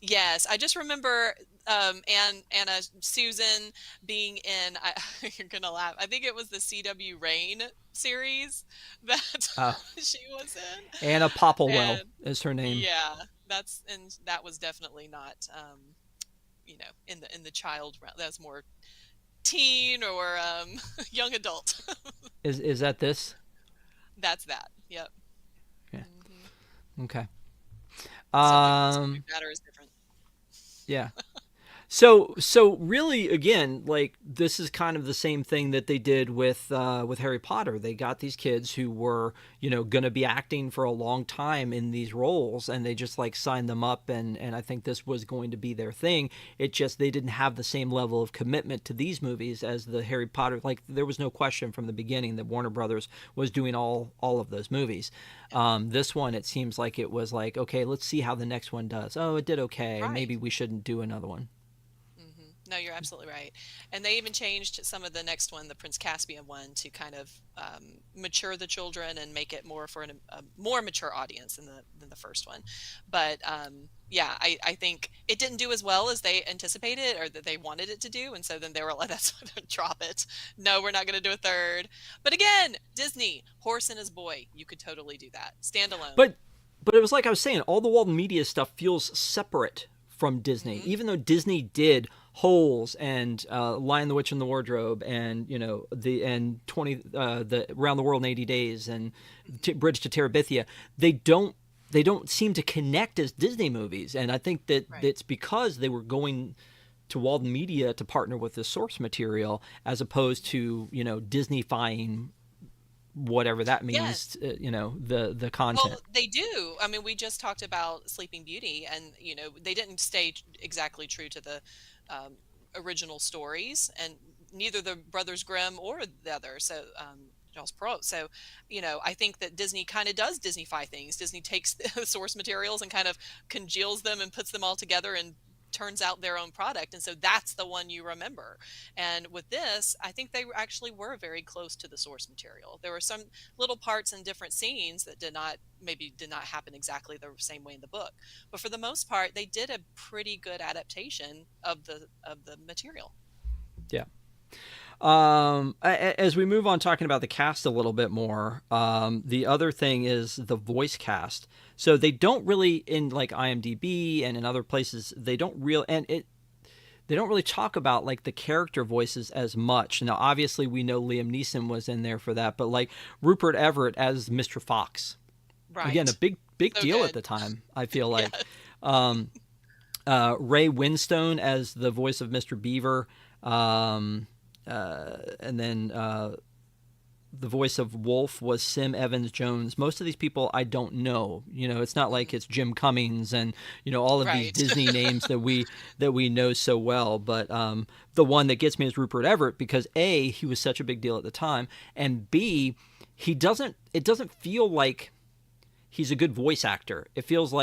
Yes, I just remember Anna Susan being in. You're gonna laugh. I think it was the CW Rain series that Uh, she was in, Anna Popplewell and is her name. yeah, that was definitely not in the child realm. That was more teen or young adult. Is that this? That's that. Yep. Yeah. Hmm. Okay. Subject Um. matter is different. Yeah. So really, again, like this is kind of the same thing that they did with Harry Potter. They got these kids who were, going to be acting for a long time in these roles, and they just like signed them up, and I think this was going to be their thing. It just they didn't have the same level of commitment to these movies as the Harry Potter. Like there was no question from the beginning that Warner Brothers was doing all of those movies. This one, it seems like it was like, okay, let's see how the next one does. Oh, it did okay. Right. Maybe we shouldn't do another one. No, you're absolutely right. And they even changed some of the next one, the Prince Caspian one, to kind of mature the children and make it more for a more mature audience than the first one. But yeah, I think it didn't do as well as they anticipated or that they wanted it to do. And so then they were like, that's drop it. No, we're not going to do a third. But again, Disney, Horse and His Boy, you could totally do that. Standalone. But but it was like I was saying, all the Walden Media stuff feels separate from Disney, Hmm. even though Disney did Holes and Lion the Witch and the Wardrobe and the and 20 the Around the World in 80 Days and Bridge to Terabithia. They don't seem to connect as Disney movies, and I think that Right. it's because they were going to Walden Media to partner with the source material as opposed to Disneyfying whatever that means, Yes. the Well, content. they do. I mean, we just talked about Sleeping Beauty, and they didn't stay exactly true to the um, original stories, and neither the Brothers Grimm or the other. So Charles Perrault. So, I think that Disney kind of does Disneyfy things. Disney takes the source materials and kind of congeals them and puts them all together and turns out their own product, and so that's the one you remember. And with this, I think they actually were very close to the source material. There were some little parts and different scenes that did not happen exactly the same way in the book, but for the most part they did a pretty good adaptation of the material. Yeah. As we move on talking about the cast a little bit more, the other thing is the voice cast. So they don't really in like IMDb and in other places they don't really talk about like the character voices as much. Now, obviously, we know Liam Neeson was in there for that, but like Rupert Everett as Mr. Fox, again, a Right. big So deal at good. the time. I feel like Yes. Ray Winstone as the voice of Mr. Beaver, and then the voice of Wolf was Sim Evans Jones. Most of these people I don't know. It's not like Mhm. it's Jim Cummings and all of these Right. Disney names that we know so well. But the one that gets me is Rupert Everett because A, he was such a big deal at the time, and B, he doesn't. It doesn't feel like he's a good voice actor. It feels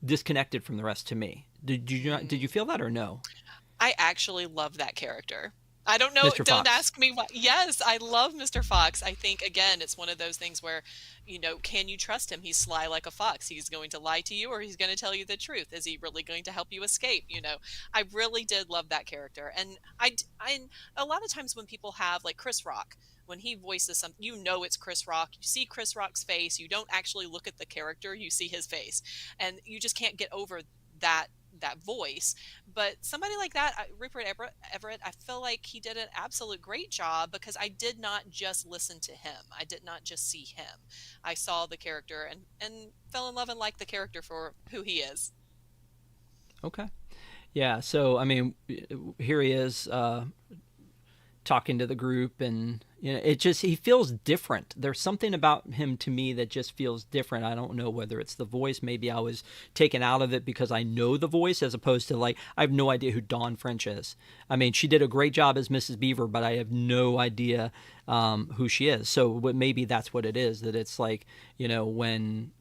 disconnected from the rest to me. Did you feel that or no? I actually love that character. I don't know. Mr. Don't Fox. ask me why. Yes, I love Mr. Fox. I think, again, it's one of those things where, can you trust him? He's sly like a fox. He's going to lie to you or he's going to tell you the truth. Is he really going to help you escape? I really did love that character. And a lot of times when people have, like Chris Rock, when he voices something, it's Chris Rock. You see Chris Rock's face. You don't actually look at the character. You see his face. And you just can't get over that voice. But somebody like that, Rupert Everett, I feel like he did an absolute great job because I did not just listen to him. I did not just see him. I saw the character and fell in love and liked the character for who he is. Okay. Yeah. So I mean, here he is talking to the group, and it just he feels different. There's something about him to me that just feels different. I don't know whether it's the voice. Maybe I was taken out of it because I know the voice, as opposed to like I have no idea who Dawn French is. I mean, she did a great job as Mrs. Beaver, but I have no idea who she is. So maybe that's what it is. That it's like when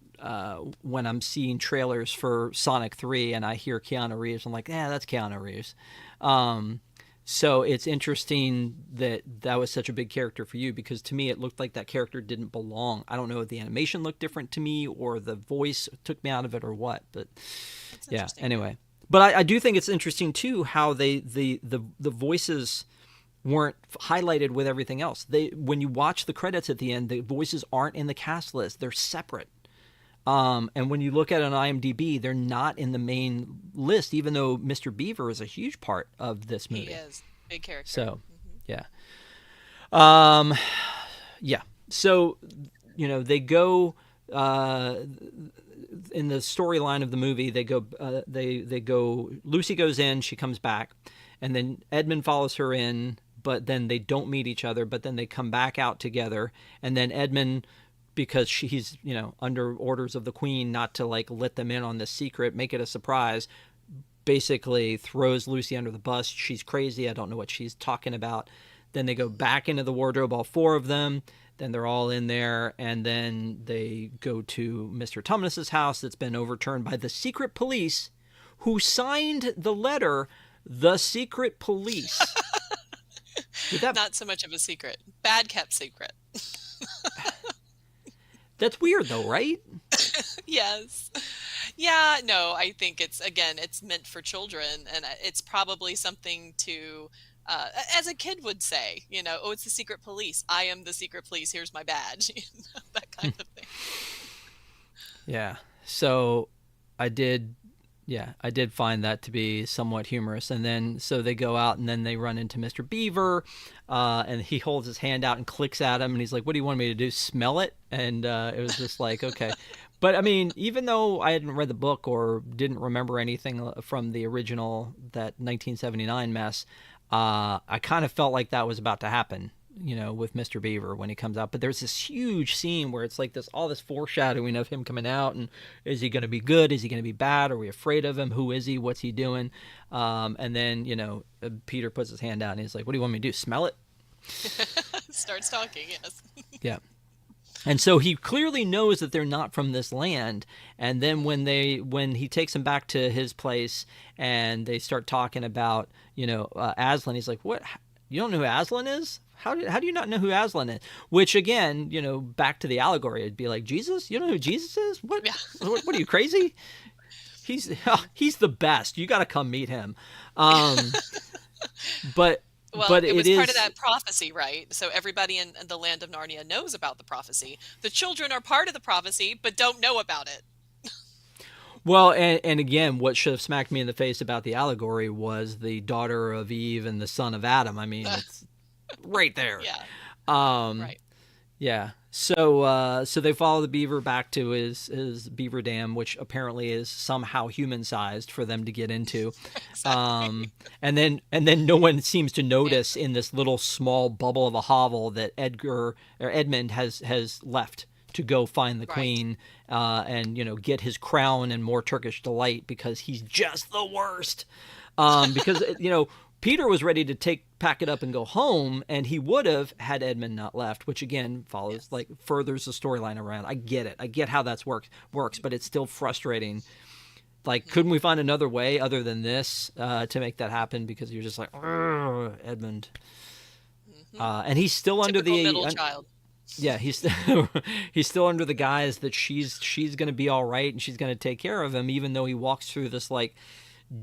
I'm seeing trailers for Sonic 3 and I hear Keanu Reeves, I'm like, yeah, that's Keanu Reeves. Um, so it's interesting that that was such a big character for you because to me it looked like that character didn't belong. I don't know if the animation looked different to me or the voice took me out of it or what, but That's yeah. interesting. Anyway, but I do think it's interesting too how the voices weren't highlighted with everything else. They when you watch the credits at the end, the voices aren't in the cast list; they're separate. And when you look at it on IMDb, they're not in the main list, even though Mr. Beaver is a huge part of this He movie. is big character. So, yeah. Um, yeah. So, they go. Uh, in the storyline of the movie, they go, Lucy goes in, she comes back, and then Edmund follows her in, but then they don't meet each other, but then they come back out together, and then Edmund, because he's, under orders of the Queen not to like let them in on this secret, make it a surprise, basically throws Lucy under the bus. She's crazy. I don't know what she's talking about. Then they go back into the wardrobe, all four of them. Then they're all in there, and then they go to Mr. Tumnus's house that's been overturned by the secret police, who signed the letter, the secret police. Not so much of a secret. Bad kept secret. That's weird, though, right? Yes. Yeah, no, I think it's meant for children, and it's probably something to, as a kid would say, oh, it's the secret police. I am the secret police. Here's my badge. That kind of thing. Yeah. So I did find that to be somewhat humorous. And then, so they go out, and then they run into Mr. Beaver, and he holds his hand out and clicks at him, and he's like, what do you want me to do? Smell it? And it was just like, okay. But I mean, even though I hadn't read the book or didn't remember anything from the original, that 1979 mess, I kind of felt like that was about to happen, with Mr. Beaver when he comes out. But there's this huge scene where it's like all this foreshadowing of him coming out, and is he going to be good? Is he going to be bad? Are we afraid of him? Who is he? What's he doing? And then, Peter puts his hand out and he's like, what do you want me to do? Smell it? Starts talking, yes. Yeah. And so he clearly knows that they're not from this land. And then when he takes them back to his place and they start talking about, Aslan, he's like, what? You don't know who Aslan is? How do you not know who Aslan is? Which, again, back to the allegory, it'd be like, Jesus? You don't know who Jesus is? What? Yeah. What are you, crazy? He's the best. You got to come meet him. But it was part of that prophecy, right? So everybody in the land of Narnia knows about the prophecy. The children are part of the prophecy, but don't know about it. Well, and again, what should have smacked me in the face about the allegory was the daughter of Eve and the son of Adam. I mean, it's right there. Yeah. Right. Yeah. So they follow the beaver back to his beaver dam, which apparently is somehow human-sized for them to get into. Exactly. And then no one seems to notice in this little small bubble of a hovel that Edmund has left to go find the Queen, and get his crown and more Turkish delight, because he's just the worst. Because Peter was ready to pack it up and go home, and he would have had Edmund not left, which again furthers the storyline around. I get it. I get how that's works, but it's still frustrating. Like, couldn't we find another way other than this to make that happen? Because you're just like, Edmund, and he's still under the middle child. Yeah, he's still under the guise that she's going to be all right and she's going to take care of him, even though he walks through this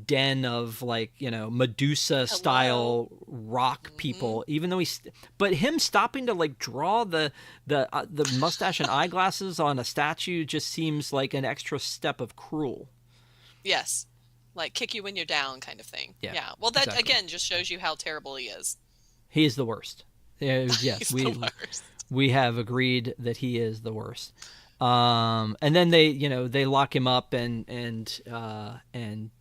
den of Medusa style rock people, even though but him stopping to draw the mustache and eyeglasses on a statue just seems like an extra step of cruel. Yes, like kick you when you're down kind of thing. Yeah. Well, that exactly. Again just shows you how terrible he is. He is the worst. Yes, He's the worst. We have agreed that he is the worst. And then they lock him up, and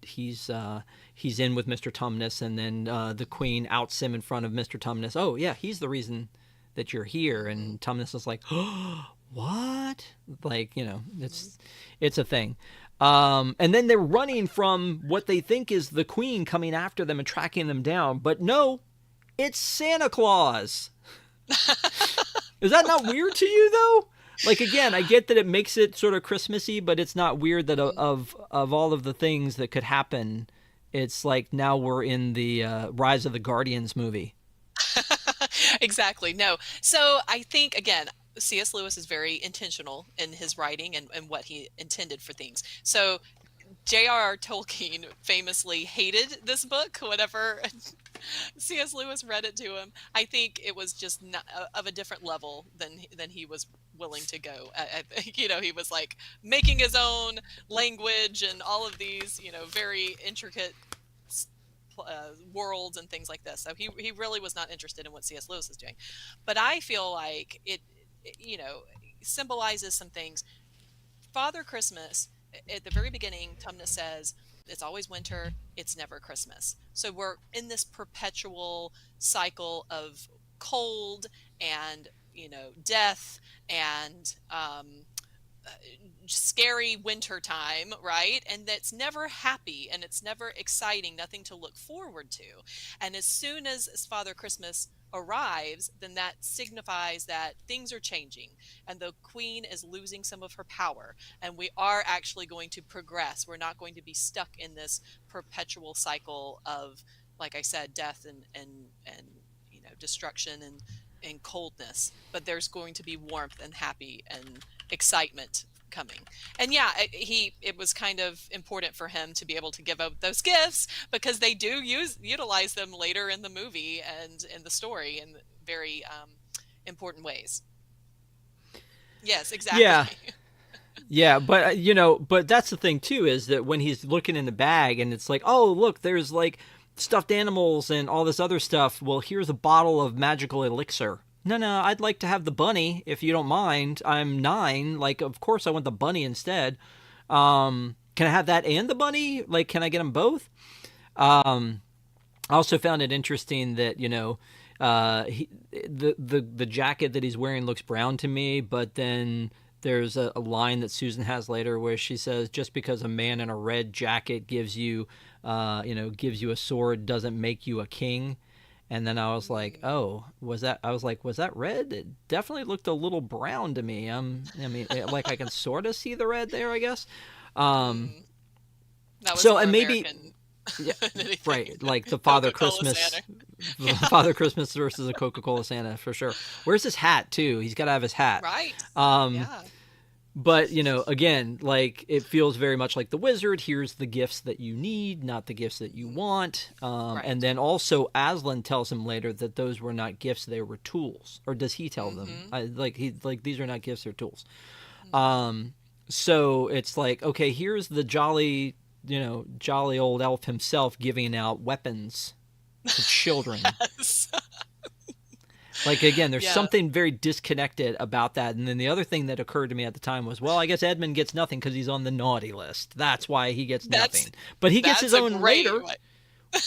he's in with Mr. Tumnus, and then the Queen outs him in front of Mr. Tumnus. Oh yeah, he's the reason that you're here. And Tumnus is like, oh, what? It's a thing. And then they're running from what they think is the Queen coming after them and tracking them down, but no, it's Santa Claus. Is that not weird to you though? Again, I get that it makes it sort of Christmassy, but it's not weird that of all of the things that could happen, it's like now we're in the Rise of the Guardians movie. Exactly. No. So I think, again, C.S. Lewis is very intentional in his writing and what he intended for things. So J.R.R. Tolkien famously hated this book whenever C.S. Lewis read it to him. I think it was just not, of a different level than he was willing to go. I think, he was making his own language and all of these, very intricate worlds and things like this. So he really was not interested in what C.S. Lewis is doing. But I feel like it symbolizes some things Father Christmas, at the very beginning, Tumnus says, it's always winter, it's never Christmas. So we're in this perpetual cycle of cold and, death and scary winter time, right? And that's never happy and it's never exciting, nothing to look forward to. And as soon as Father Christmas arrives, then that signifies that things are changing and the queen is losing some of her power and we are actually going to progress. We're not going to be stuck in this perpetual cycle of, like I said, death and destruction and coldness, but there's going to be warmth and happy and excitement coming. And yeah, it was kind of important for him to be able to give out those gifts because they do utilize them later in the movie and in the story in very important ways. Yes, exactly. Yeah. Yeah, but but that's the thing too, is that when he's looking in the bag and it's like, oh, look, there's like stuffed animals and all this other stuff. Well, here's a bottle of magical elixir. No, I'd like to have the bunny if you don't mind. I'm 9. Like, of course I want the bunny instead. Can I have that and the bunny? Like, can I get them both? I also found it interesting that the jacket that he's wearing looks brown to me, but then there's a line that Susan has later where she says, "Just because a man in a red jacket gives you a sword doesn't make you a king." And then I was like, "Oh, was that?" I was like, "Was that red?" It definitely looked a little brown to me. Like I can sort of see the red there, I guess. That was So more and maybe. American Yeah, than anything. right. Like the Father Coca-Cola Christmas, Santa. Father Christmas versus a Coca-Cola Santa for sure. Where's his hat too? He's got to have his hat. Right. Um, Yeah. but again, like it feels very much like the wizard. Here's the gifts that you need, not the gifts that you want. Right. And then also Aslan tells him later that those were not gifts; they were tools. Or does he tell them? These are not gifts; they're tools. So it's like, okay, here's the jolly old elf himself giving out weapons to children. Yes. Like, again, there's Yeah. something very disconnected about that. And then the other thing that occurred to me at the time was, well, I guess Edmund gets nothing because he's on the naughty list. That's why he gets nothing. But he gets his That's a own great later way.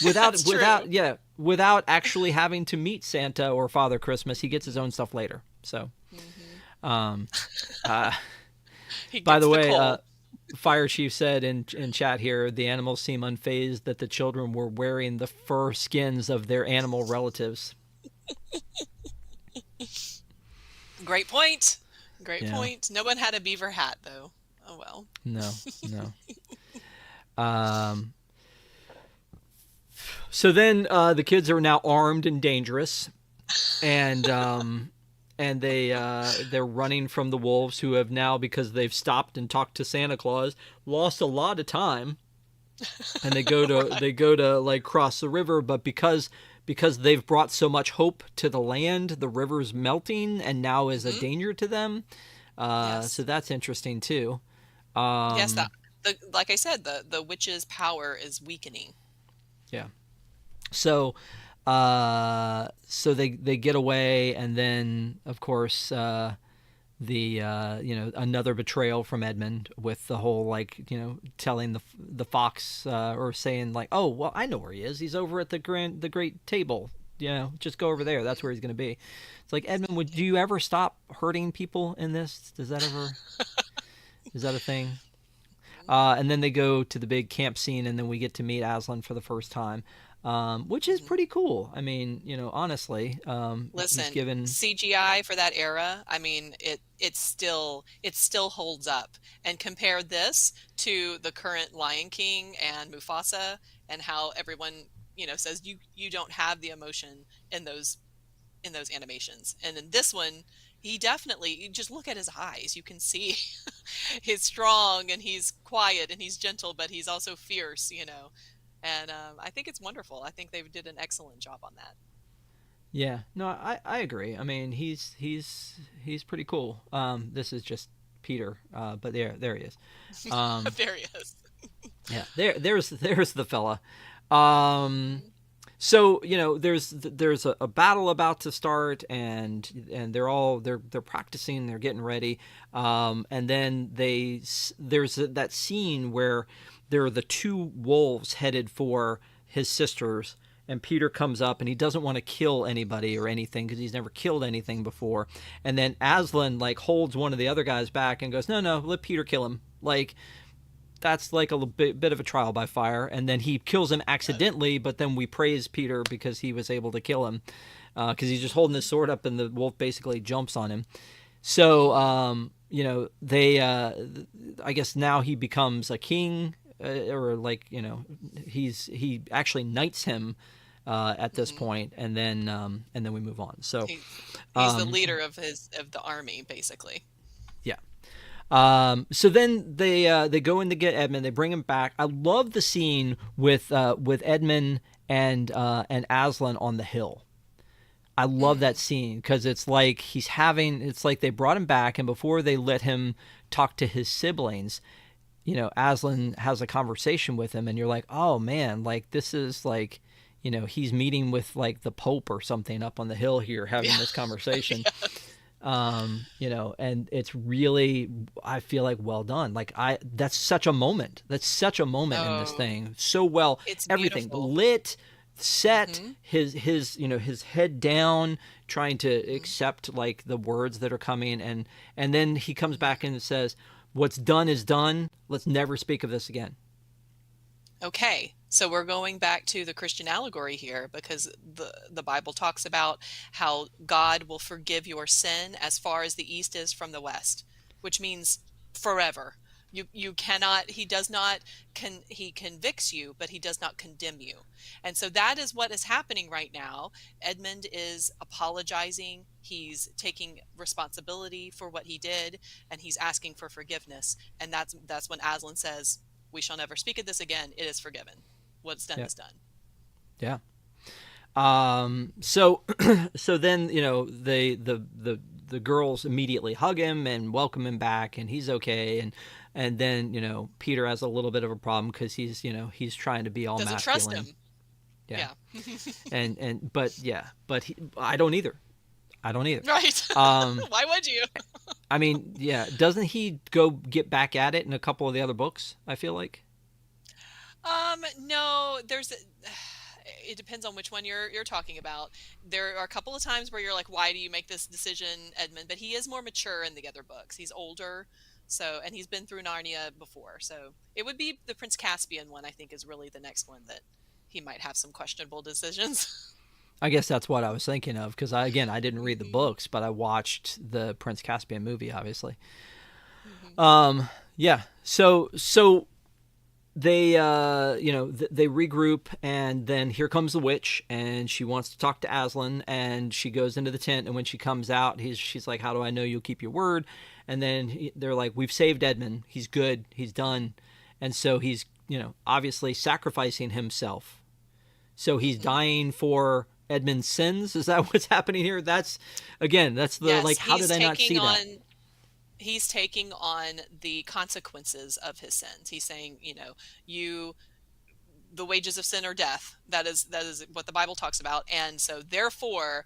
without That's true. without actually having to meet Santa or Father Christmas. He gets his own stuff later. So, He by gets the way, coal. Fire Chief said in chat here, the animals seem unfazed that the children were wearing the fur skins of their animal relatives. Great point. Great Yeah. point. No one had a beaver hat though. Oh well. No. So then the kids are now armed and dangerous, and they're running from the wolves, who have now, because they've stopped and talked to Santa Claus, lost a lot of time. And they go to like cross the river, but because they've brought so much hope to the land, the river's melting and now is a danger to them. Yes. So that's interesting too. Yes, like I said, the witch's power is weakening. Yeah. So they get away, and then of course another betrayal from Edmund, with the whole telling the fox, or saying like, oh well, I know where he is. He's over at the great table. Just go over there. That's where he's going to be. It's like, Edmund, do you ever stop hurting people in this? Is that a thing? And then they go to the big camp scene, and then we get to meet Aslan for the first time, which is pretty cool. I mean, honestly, Listen, he's given CGI for that era, I mean, it still holds up. And compare this to the current Lion King and Mufasa, and how everyone, says you don't have the emotion in those animations. And in this one, he definitely, you just look at his eyes, you can see he's strong and he's quiet and he's gentle, but he's also fierce, And I think it's wonderful. I think they did an excellent job on that. Yeah, no, I agree. I mean, he's pretty cool. This is just Peter, but there he is. There he is. Yeah, there's the fella. So there's a battle about to start, and they're practicing, they're getting ready, and then there's that scene where there are the two wolves headed for his sisters, and Peter comes up and he doesn't want to kill anybody or anything because he's never killed anything before, and then Aslan like holds one of the other guys back and goes, no, let Peter kill him, like that's like a bit of a trial by fire, and then he kills him accidentally, but then we praise Peter because he was able to kill him, because he's just holding his sword up and the wolf basically jumps on him. So they I guess now he becomes a king, or like he actually knights him at this point, and then we move on. So he's the leader of the army, basically. yeah. So then they go in to get Edmund. They bring him back. I love the scene with Edmund and Aslan on the hill. I love that scene because it's like it's like they brought him back, and before they let him talk to his siblings, Aslan has a conversation with him, and you're like, oh man, like this is like, he's meeting with like the Pope or something up on the hill here, having this conversation. And it's really, I feel like, well done. Like that's such a moment. That's such a moment in this thing. So well, it's everything beautiful. lit, set, his head down, trying to accept like the words that are coming, and then he comes back and says, "What's done is done. Let's never speak of this again." Okay, so we're going back to the Christian allegory here, because the Bible talks about how God will forgive your sin as far as the east is from the west, which means forever. You cannot, he does not, he convicts you, but he does not condemn you. And so that is what is happening right now. Edmund is apologizing. He's taking responsibility for what he did, and he's asking for forgiveness. And that's when Aslan says, "We shall never speak of this again. It is forgiven. What's done is done." Yeah. So so then the girls immediately hug him and welcome him back, and he's okay, and then Peter has a little bit of a problem because he's trying to be all Doesn't masculine. trust him. Yeah. But I don't either. Right. Um, Why would you? I mean, yeah, doesn't he go get back at it in a couple of the other books? I feel like. No, it depends on which one you're talking about. There are a couple of times where you're like, why do you make this decision, Edmund? But he is more mature in the other books. He's older, and he's been through Narnia before. So it would be the Prince Caspian one, I think, is really the next one that he might have some questionable decisions. I guess that's what I was thinking of because I didn't read the books, but I watched the Prince Caspian movie, obviously. Yeah. So they they regroup, and then here comes the witch, and she wants to talk to Aslan, and she goes into the tent, and when she comes out, she's like, "How do I know you'll keep your word?" And then they're like, "We've saved Edmund. He's good. He's done." And so he's obviously sacrificing himself. So he's dying for Edmund's sins. Is that what's happening here? That's the Yes, like. How did I not see that? he's taking on the consequences of his sins. He's saying, you the wages of sin are death. That is what the Bible talks about. And so therefore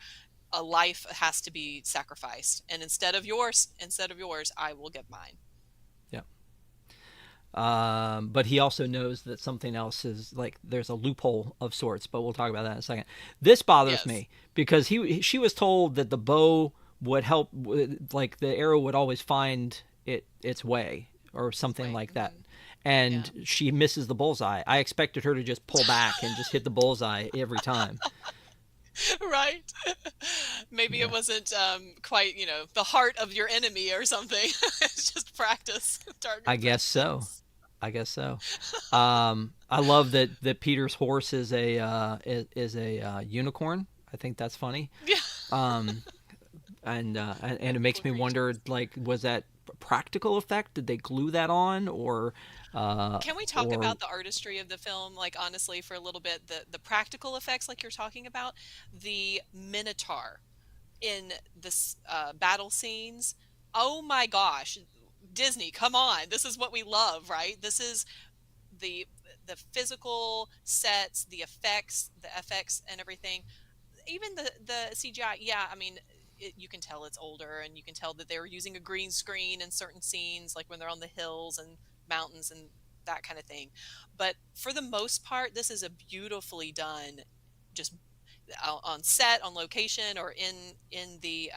a life has to be sacrificed. And instead of yours, I will give mine. Yeah. But he also knows that something else is like there's a loophole of sorts, but we'll talk about that in a second. This bothers me because she was told that the bow would help, like the arrow would always find its way or something like that. And she misses the bullseye. I expected her to just pull back and just hit the bullseye every time. Right. Maybe it wasn't quite, the heart of your enemy or something. It's just practice. I guess so. I love that Peter's horse is a unicorn. I think that's funny. Yeah. And it makes me wonder, like, was that practical effect? Did they glue that on, or can we talk about the artistry of the film, like, honestly, for a little bit? The practical effects, like you're talking about, the Minotaur in this battle scenes. Oh my gosh, Disney, come on! This is what we love, right? This is the the physical sets, the effects, the FX and everything, even the CGI. Yeah, I mean, you can tell it's older, and you can tell that they were using a green screen in certain scenes, like when they're on the hills and mountains and that kind of thing. But for the most part, this is a beautifully done, just on set, on location, or in the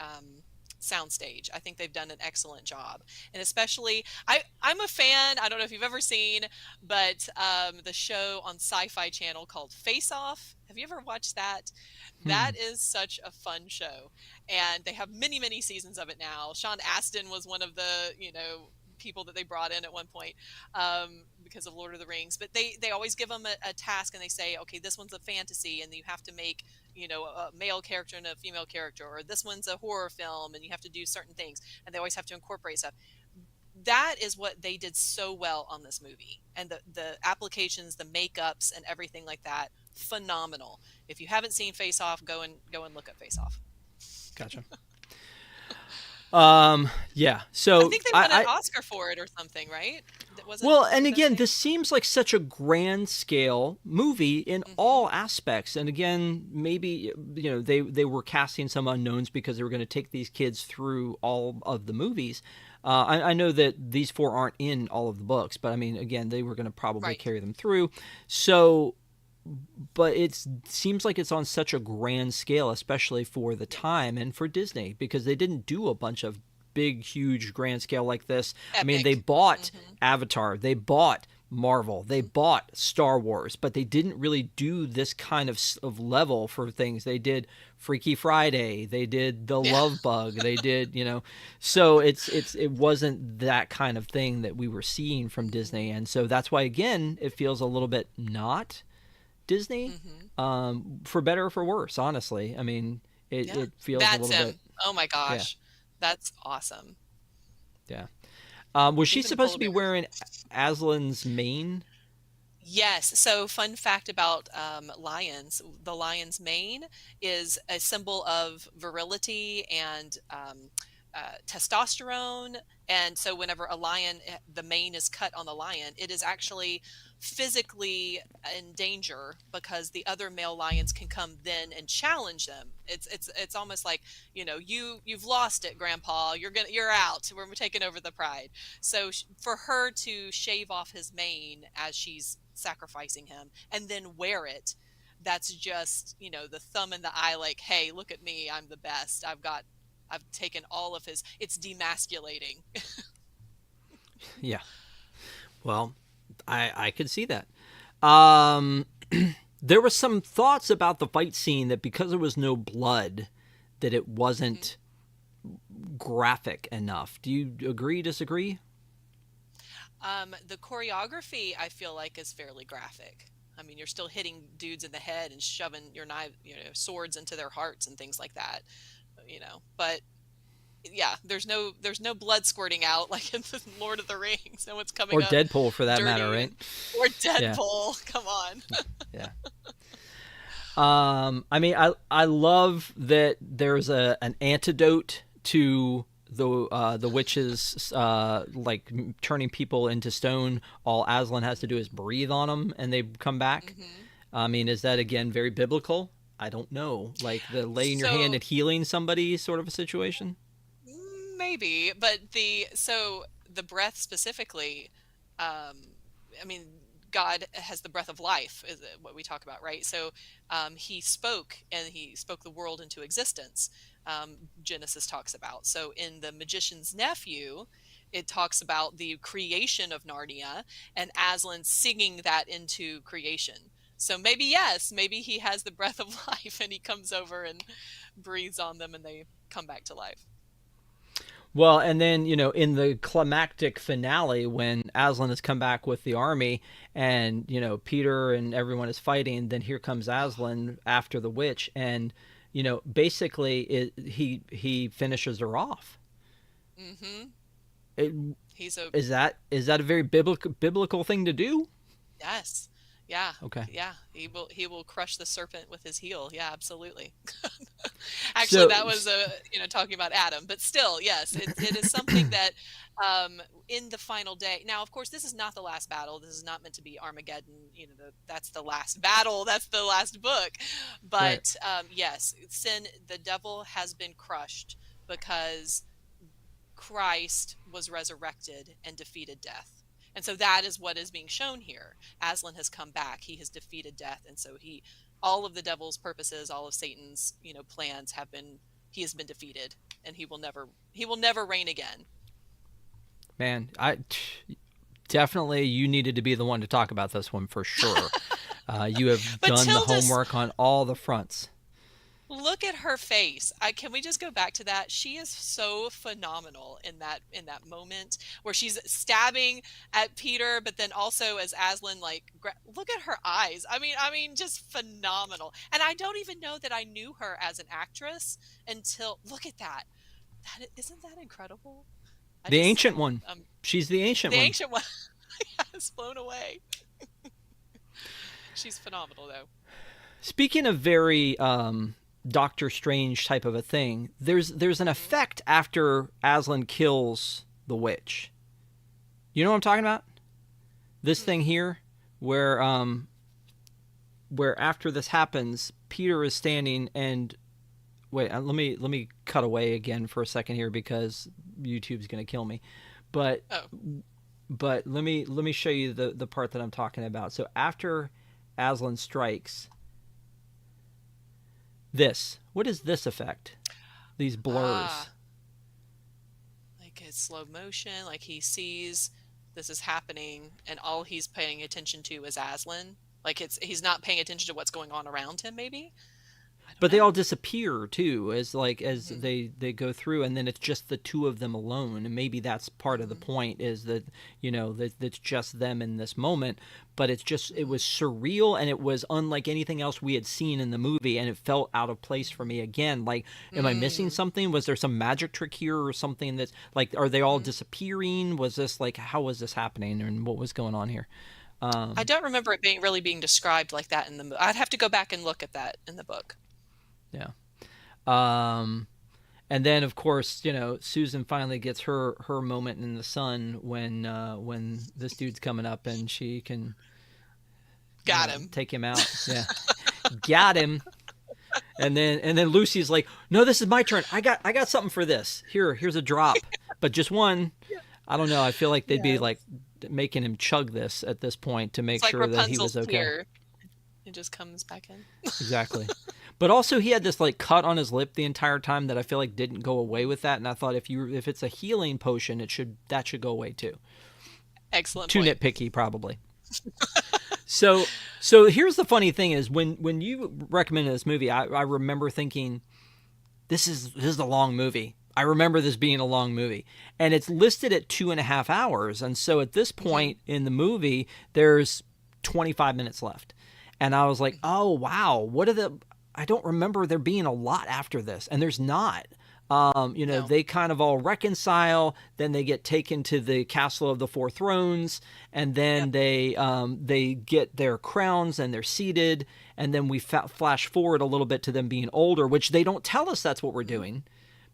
soundstage. I think they've done an excellent job, and especially I'm a fan. I don't know if you've ever seen, but the show on Sci-Fi Channel called Face Off. Have you ever watched that? That Hmm. is such a fun show, and they have many seasons of it now. Sean Astin was one of the people that they brought in at one point, because of Lord of the Rings. But they always give them a task, and they say, okay, this one's a fantasy, and you have to make a male character and a female character, or this one's a horror film, and you have to do certain things, and they always have to incorporate stuff. That is what they did so well on this movie, and the applications, the makeups, and everything like that, phenomenal. If you haven't seen Face Off, go and look at Face Off. Gotcha. Yeah. I So think they won an Oscar for it or something, right? well, Wasn't and that again, thing? this seems like such a grand scale movie in Mm-hmm. all aspects. And again, maybe they were casting some unknowns because they were going to take these kids through all of the movies. I know that these four aren't in all of the books, but I mean, again, they were going to probably Right. carry them through. So, but it seems like it's on such a grand scale, especially for the Yeah. time and for Disney, because they didn't do a bunch of big, huge, grand scale like this. I mean, they Epic. bought Mm-hmm. Avatar, they bought Marvel, they Mm-hmm. bought Star Wars, but they didn't really do this kind of level for things. They did Freaky Friday, they did The Yeah. Love Bug, they did, so it wasn't that kind of thing that we were seeing from Mm-hmm. Disney, and so that's why again it feels a little bit not Disney, Mm-hmm. for better or for worse. Honestly, I mean, Yeah. it feels a That's little bit, him. Oh my yeah, gosh. That's awesome. yeah. Was she Even supposed to polar be bears. wearing Aslan's mane? Yes. So, fun fact about lions: the lion's mane is a symbol of virility and testosterone. And so, whenever a lion, the mane is cut on the lion, it is actually physically in danger, because the other male lions can come then and challenge them. It's almost like, you've lost it, Grandpa. You're out. We're taking over the pride. So for her to shave off his mane as she's sacrificing him and then wear it, that's just, the thumb in the eye, like, hey, look at me, I'm the best. I've taken all of his. It's demasculating. Yeah. Well, I could see that. Um, there were some thoughts about the fight scene that because there was no blood, that it Mhm. wasn't graphic enough. Do you agree? Disagree? The choreography, I feel like, is fairly graphic. I mean, you're still hitting dudes in the head and shoving your knife, swords into their hearts and things like that. But yeah, there's no blood squirting out like in the Lord of the Rings. No one's coming Or up Deadpool for that matter, dirty right? and or Yeah. Deadpool. Come on. Yeah. I mean, I love that there's an antidote to the witches, like turning people into stone. All Aslan has to do is breathe on them, and they come back. Hmm. I mean, is that again very biblical? I don't know. Like the laying your hand So and healing somebody sort of a situation. maybe, but the breath specifically, um, I mean, God has the breath of life, is what we talk about, right? So he spoke, and he spoke the world into existence. Genesis talks about. So in the Magician's Nephew, it talks about the creation of Narnia and Aslan singing that into creation. So maybe, yes, maybe he has the breath of life, and he comes over and breathes on them, and they come back to life. Well, and then in the climactic finale, when Aslan has come back with the army, and Peter and everyone is fighting, then here comes Aslan after the witch, and basically he finishes her off. Hmm. It, He's a is that a very biblical thing to do? Yes. Yeah. Okay, Yeah. He will crush the serpent with his heel. Yeah, absolutely. Actually, so that was talking about Adam, but still, yes, it is something that in the final day. Now, of course, this is not the last battle. This is not meant to be Armageddon. That's the last battle. That's the last book. Right. But yes, the devil has been crushed because Christ was resurrected and defeated death. And so that is what is being shown here. Aslan has come back. He has defeated death. And so all of the devil's purposes, all of Satan's, plans he has been defeated, and he will never reign again. Man, definitely you needed to be the one to talk about this one for sure. You have done the homework on all the fronts. Look at her face. Can we just go back to that? She is so phenomenal in that moment where she's stabbing at Peter, but then also as Aslan, look at her eyes. I mean, just phenomenal. And I don't even know that I knew her as an actress until, look at that. Isn't that incredible? The ancient one. She's the ancient one. The ancient one. Yes, blown away. She's phenomenal, though. Speaking of very Doctor Strange type of a thing, there's an effect after Aslan kills the witch. You know what I'm talking about? This thing here, where after this happens, Peter is standing and wait. Let me cut away again for a second here because YouTube's gonna kill me. But let me show you the part that I'm talking about. So after Aslan strikes. What is this effect? These blurs. Like it's slow motion, like he sees this is happening and all he's paying attention to is Aslan. Like he's not paying attention to what's going on around him, maybe? But they all disappear too as they go through, and then it's just the two of them alone, and maybe that's part of the point is that that's just them in this moment. But it was surreal, and it was unlike anything else we had seen in the movie, and it felt out of place for me again. Like, am I missing something? Was there some magic trick here or something that's like, are they all disappearing? Was this how was this happening, and what was going on here? I don't remember it really being described like that in the movie. I'd have to go back and look at that in the book. Yeah. And then of course, Susan finally gets her moment in the sun when this dude's coming up and she can take him out. Yeah. Got him. And then Lucy's like, "No, this is my turn. I got something for this. Here's a drop, but just one." I don't know. I feel like they'd be like making him chug this at this point to make sure that he was okay. Tear. It just comes back in. Exactly. But also he had this cut on his lip the entire time that I feel like didn't go away with that, and I thought if it's a healing potion, that should go away too. Excellent. Too point. Nitpicky probably. So here's the funny thing is when you recommended this movie, I remember thinking this is a long movie. I remember this being a long movie, and it's listed at 2.5 hours, and so at this point in the movie there's 25 minutes left. And I was like, oh, wow, I don't remember there being a lot after this. And there's not. No. They kind of all reconcile. Then they get taken to the Castle of the Four Thrones. And then they get their crowns and they're seated. And then we flash forward a little bit to them being older, which they don't tell us that's what we're doing.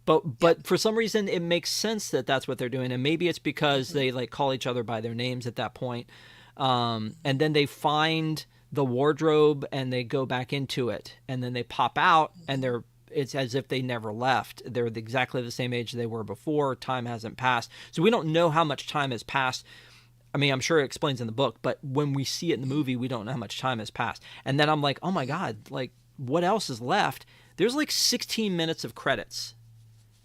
But for some reason, it makes sense that that's what they're doing. And maybe it's because they call each other by their names at that point. And then they find the wardrobe and they go back into it, and then they pop out and it's as if they never left. They're exactly the same age they were before. Time hasn't passed. So we don't know how much time has passed. I mean, I'm sure it explains in the book, but when we see it in the movie, we don't know how much time has passed. And then I'm like, oh my God, what else is left? There's 16 minutes of credits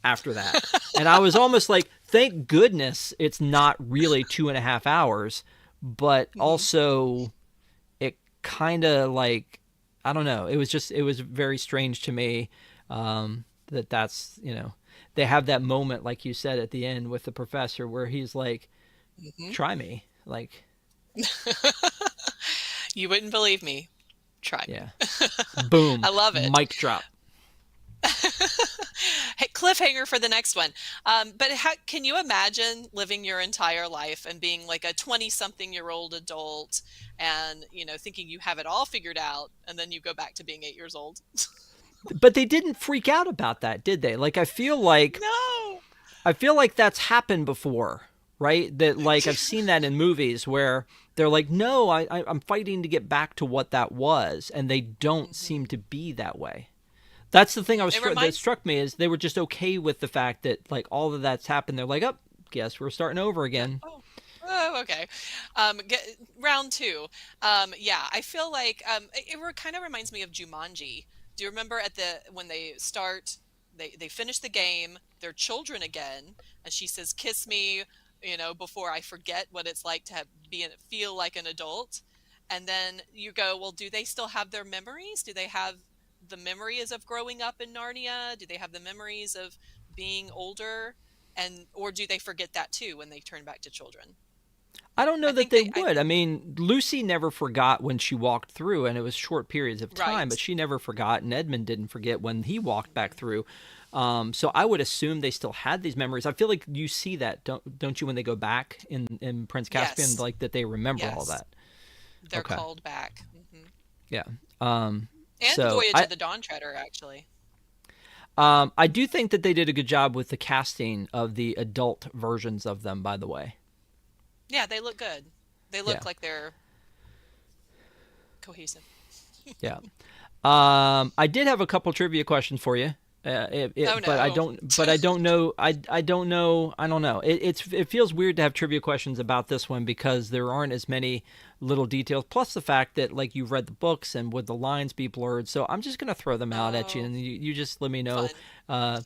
after that. And I was almost like, thank goodness it's not really 2.5 hours, but also kind of I don't know. It was very strange to me that's they have that moment like you said at the end with the professor where he's like, try me, you wouldn't believe me. Try me. Yeah. Boom. I love it. Mic drop. Hey, cliffhanger for the next one. But can you imagine living your entire life and being like a 20-something-year-old adult and, thinking you have it all figured out, and then you go back to being 8 years old? But they didn't freak out about that, did they? I feel like... No. I feel like that's happened before, right? That like I've seen that in movies where they're like, no, I'm fighting to get back to what that was, and they don't seem Hmm. to be that way. That's the thing It that reminds. struck me is they were just okay with the fact that like all of that's happened. They're like, oh, guess we're starting over Yep. again. Oh. Oh, okay. Round two. Yeah, I feel like it kind of reminds me of Jumanji. Do you remember at the when they start, they finish the game, they're children again, and she says, "Kiss me," before I forget what it's like to feel like an adult. And then you go, well, do they still have their memories? Do they have the memories of growing up in Narnia? Do they have the memories of being older? And or do they forget that too when they turn back to children? I don't know I that think they they I would. I mean, Lucy never forgot when she walked through, and it was short periods of time, but Right. she never forgot, and Edmund didn't forget when he walked back Mhm. through. So I would assume they still had these memories. I feel like you see that, don't you, when they go back in Prince Caspian, Yes. like that they remember all Yes. that. They're Okay, called back. yeah. Um, And so Voyage I of the Dawn Treader, actually. I do think that they did a good job with the casting of the adult versions of them. By the way, Yeah, they look good. They yeah, look like they're cohesive. yeah. I did have a couple trivia questions for you. Oh But I no. don't. But I don't know. I don't know. I don't know. It feels weird to have trivia questions about this one because there aren't as many little details. Plus the fact that like you've read the books and would the lines be blurred. So I'm just gonna throw them out at you, Oh, and you just let me know. fun. Uh,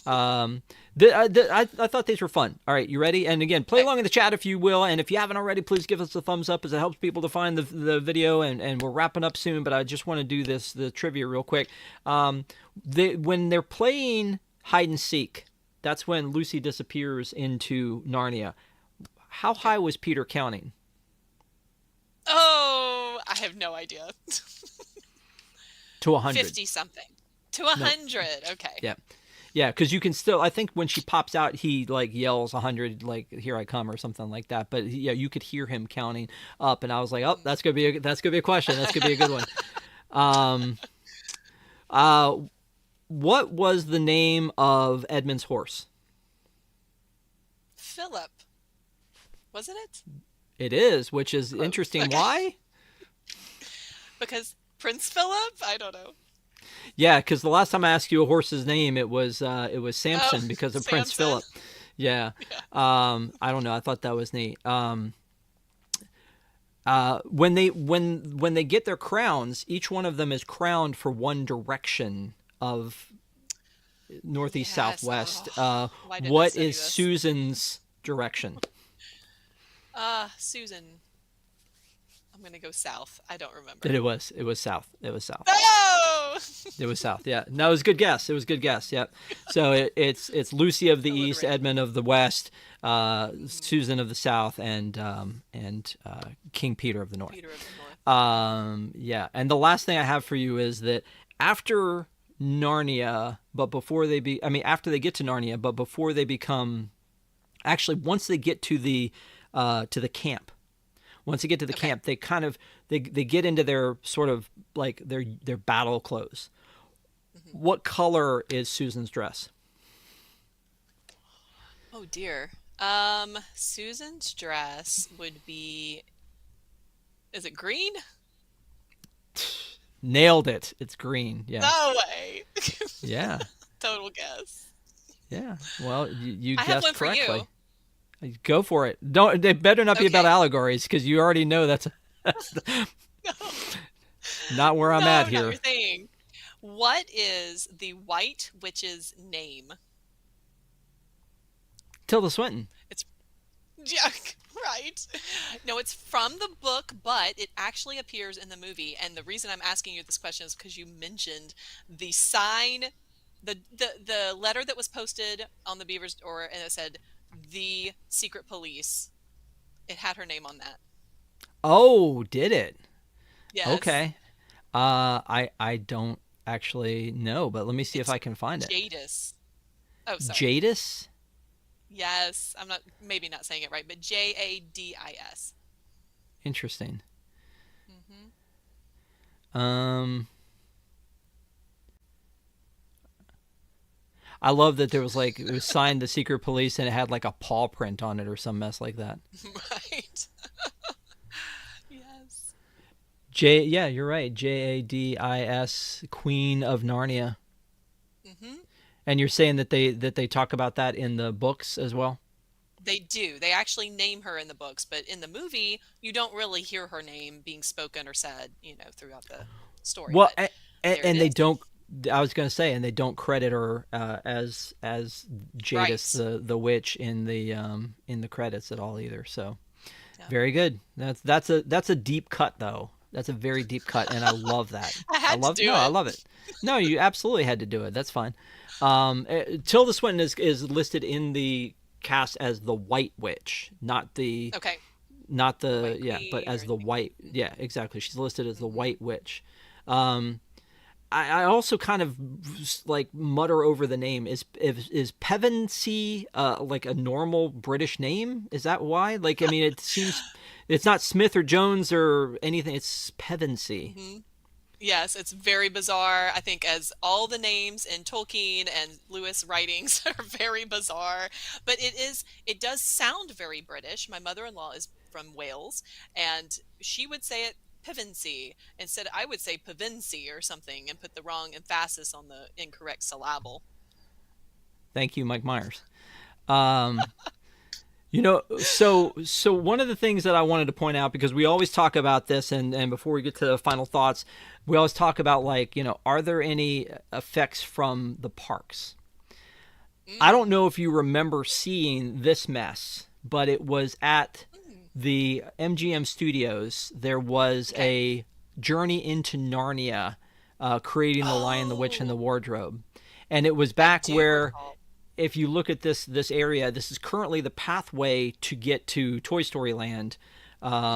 um, I thought these were fun. All right, you ready? And again, play Okay. along in the chat if you will. And if you haven't already, please give us a thumbs up as it helps people to find the video. And we're wrapping up soon, but I just want to do the trivia real quick. When they're playing hide and seek, that's when Lucy disappears into Narnia. How Okay. high was Peter counting? Oh, I have no idea. To 100. 50 something. To a No. 100. Okay. Yeah. Yeah, because you can still. I think when she pops out, he like yells 100, like "Here I come" or something like that. But yeah, you could hear him counting up, and I was like, "Oh, that's gonna be a question. That's gonna be a good one." Um, uh, what was the name of Edmund's horse? Philip, wasn't it? It is, which is Close. interesting. Okay. Why? Because Prince Philip? I don't know. Yeah, because the last time I asked you a horse's name, it was Oh, Samson because of Prince Samson. Philip. Yeah. Yeah. I don't know. I thought that was neat. When they get their crowns, each one of them is crowned for one direction of northeast, Yes. southwest. Oh, why didn't I What study is this? Susan's direction? Susan. I'm gonna go south. I don't remember. It was south. It was south. No! It was south. Yeah. No, it was a good guess. It was a good guess. Yep. So it's Lucy of the east, Alliteration. Edmund of the west, Hmm. Susan of the south, and King Peter of the north. Peter of the North. Hmm. Yeah. And the last thing I have for you is that after Narnia, but before they be, I mean, after they get to Narnia, but before they become, actually, once they get to the camp. Once they get to the Okay. camp, they kind of they get into their sort of like their battle clothes. Hmm. What color is Susan's dress? Oh dear. Susan's dress would be. Is it green? Nailed it. It's green. Yeah. No way. Yeah. Total guess. Yeah. Well, you I have guessed one for correctly. you. Go for it. Don't. It better not be about Okay. allegories because you already know that's not where I'm at No, not your here. thing. What is the White Witch's name? Tilda Swinton. It's yeah, right. No, it's from the book, but it actually appears in the movie. And the reason I'm asking you this question is because you mentioned the sign, the letter that was posted on the Beaver's door, and it said the secret police. It had her name on that. Oh, did it? Yes. Okay. I don't actually know, but let me see if It's I can find it. Jadis. Oh, sorry. Jadis. Yes, I'm not maybe not saying it right, but Jadis. Interesting. Mm-hmm. Um, I love that there was like it was signed the Secret Police and it had like a paw print on it or some mess like that. Right. Yes. Yeah, you're right. Jadis, Queen of Narnia. Hmm. And you're saying that they talk about that in the books as well? They do. They actually name her in the books, but in the movie, you don't really hear her name being spoken or said, throughout the story. Well, But there it and they is. don't. I was going to say, and they don't credit her as Jadis Right. the witch in the credits at all either. So Yeah. very good. That's a deep cut though. That's a very deep cut, and I love that. I had to do I it. love it. No, you absolutely had to do it. That's fine. Tilda Swinton is listed in the cast as the White Witch, Okay. not the White yeah, but Queen or as the anything. White. Yeah, exactly. She's listed as the Hmm. White Witch. Um, I also kind of like mutter over the name. Is Pevensie like a normal British name? Is that why? Like, I mean, it seems it's not Smith or Jones or anything. It's Pevensie. Hmm. Yes, it's very bizarre. I think as all the names in Tolkien and Lewis writings are very bizarre, but it does sound very British. My mother-in-law is from Wales, and she would say it Pevensey. Instead, I would say Pevensie or something and put the wrong emphasis on the incorrect syllable. Thank you, Mike Myers. Um, so one of the things that I wanted to point out because we always talk about this, and before we get to the final thoughts, we always talk about like are there any effects from the parks? I don't Mm, know if you remember seeing this mess, but it was at mm, the MGM Studios. There was okay. a Journey into Narnia, creating the Lion, the Witch, and the Oh, Wardrobe, and it was I back do where recall. if you look at this area, this is currently the pathway to get to Toy Story Land.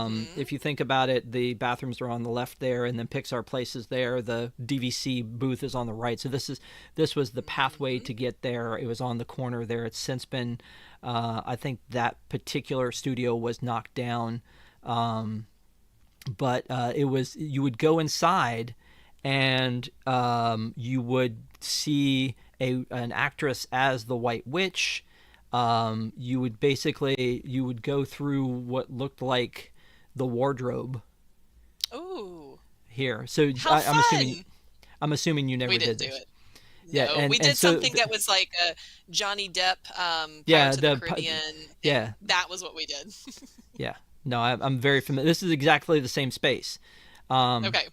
Hmm. If you think about it, the bathrooms are on the left there, and then Pixar Place is there. The DVC booth is on the right. So this was the pathway Hmm. to get there. It was on the corner there. It's since been, I think that particular studio was knocked down, but it was you would go inside, and you would see an actress as the White Witch. You would go through what looked like the wardrobe Ooh, here. So how fun. I'm assuming you We never didn't did do this. it. Yeah, No, we and did so something that was like a Johnny Depp, yeah, Pirates of the Caribbean, and yeah, that was what we did. yeah. No, I'm very familiar. This is exactly the same space. Um, Okay.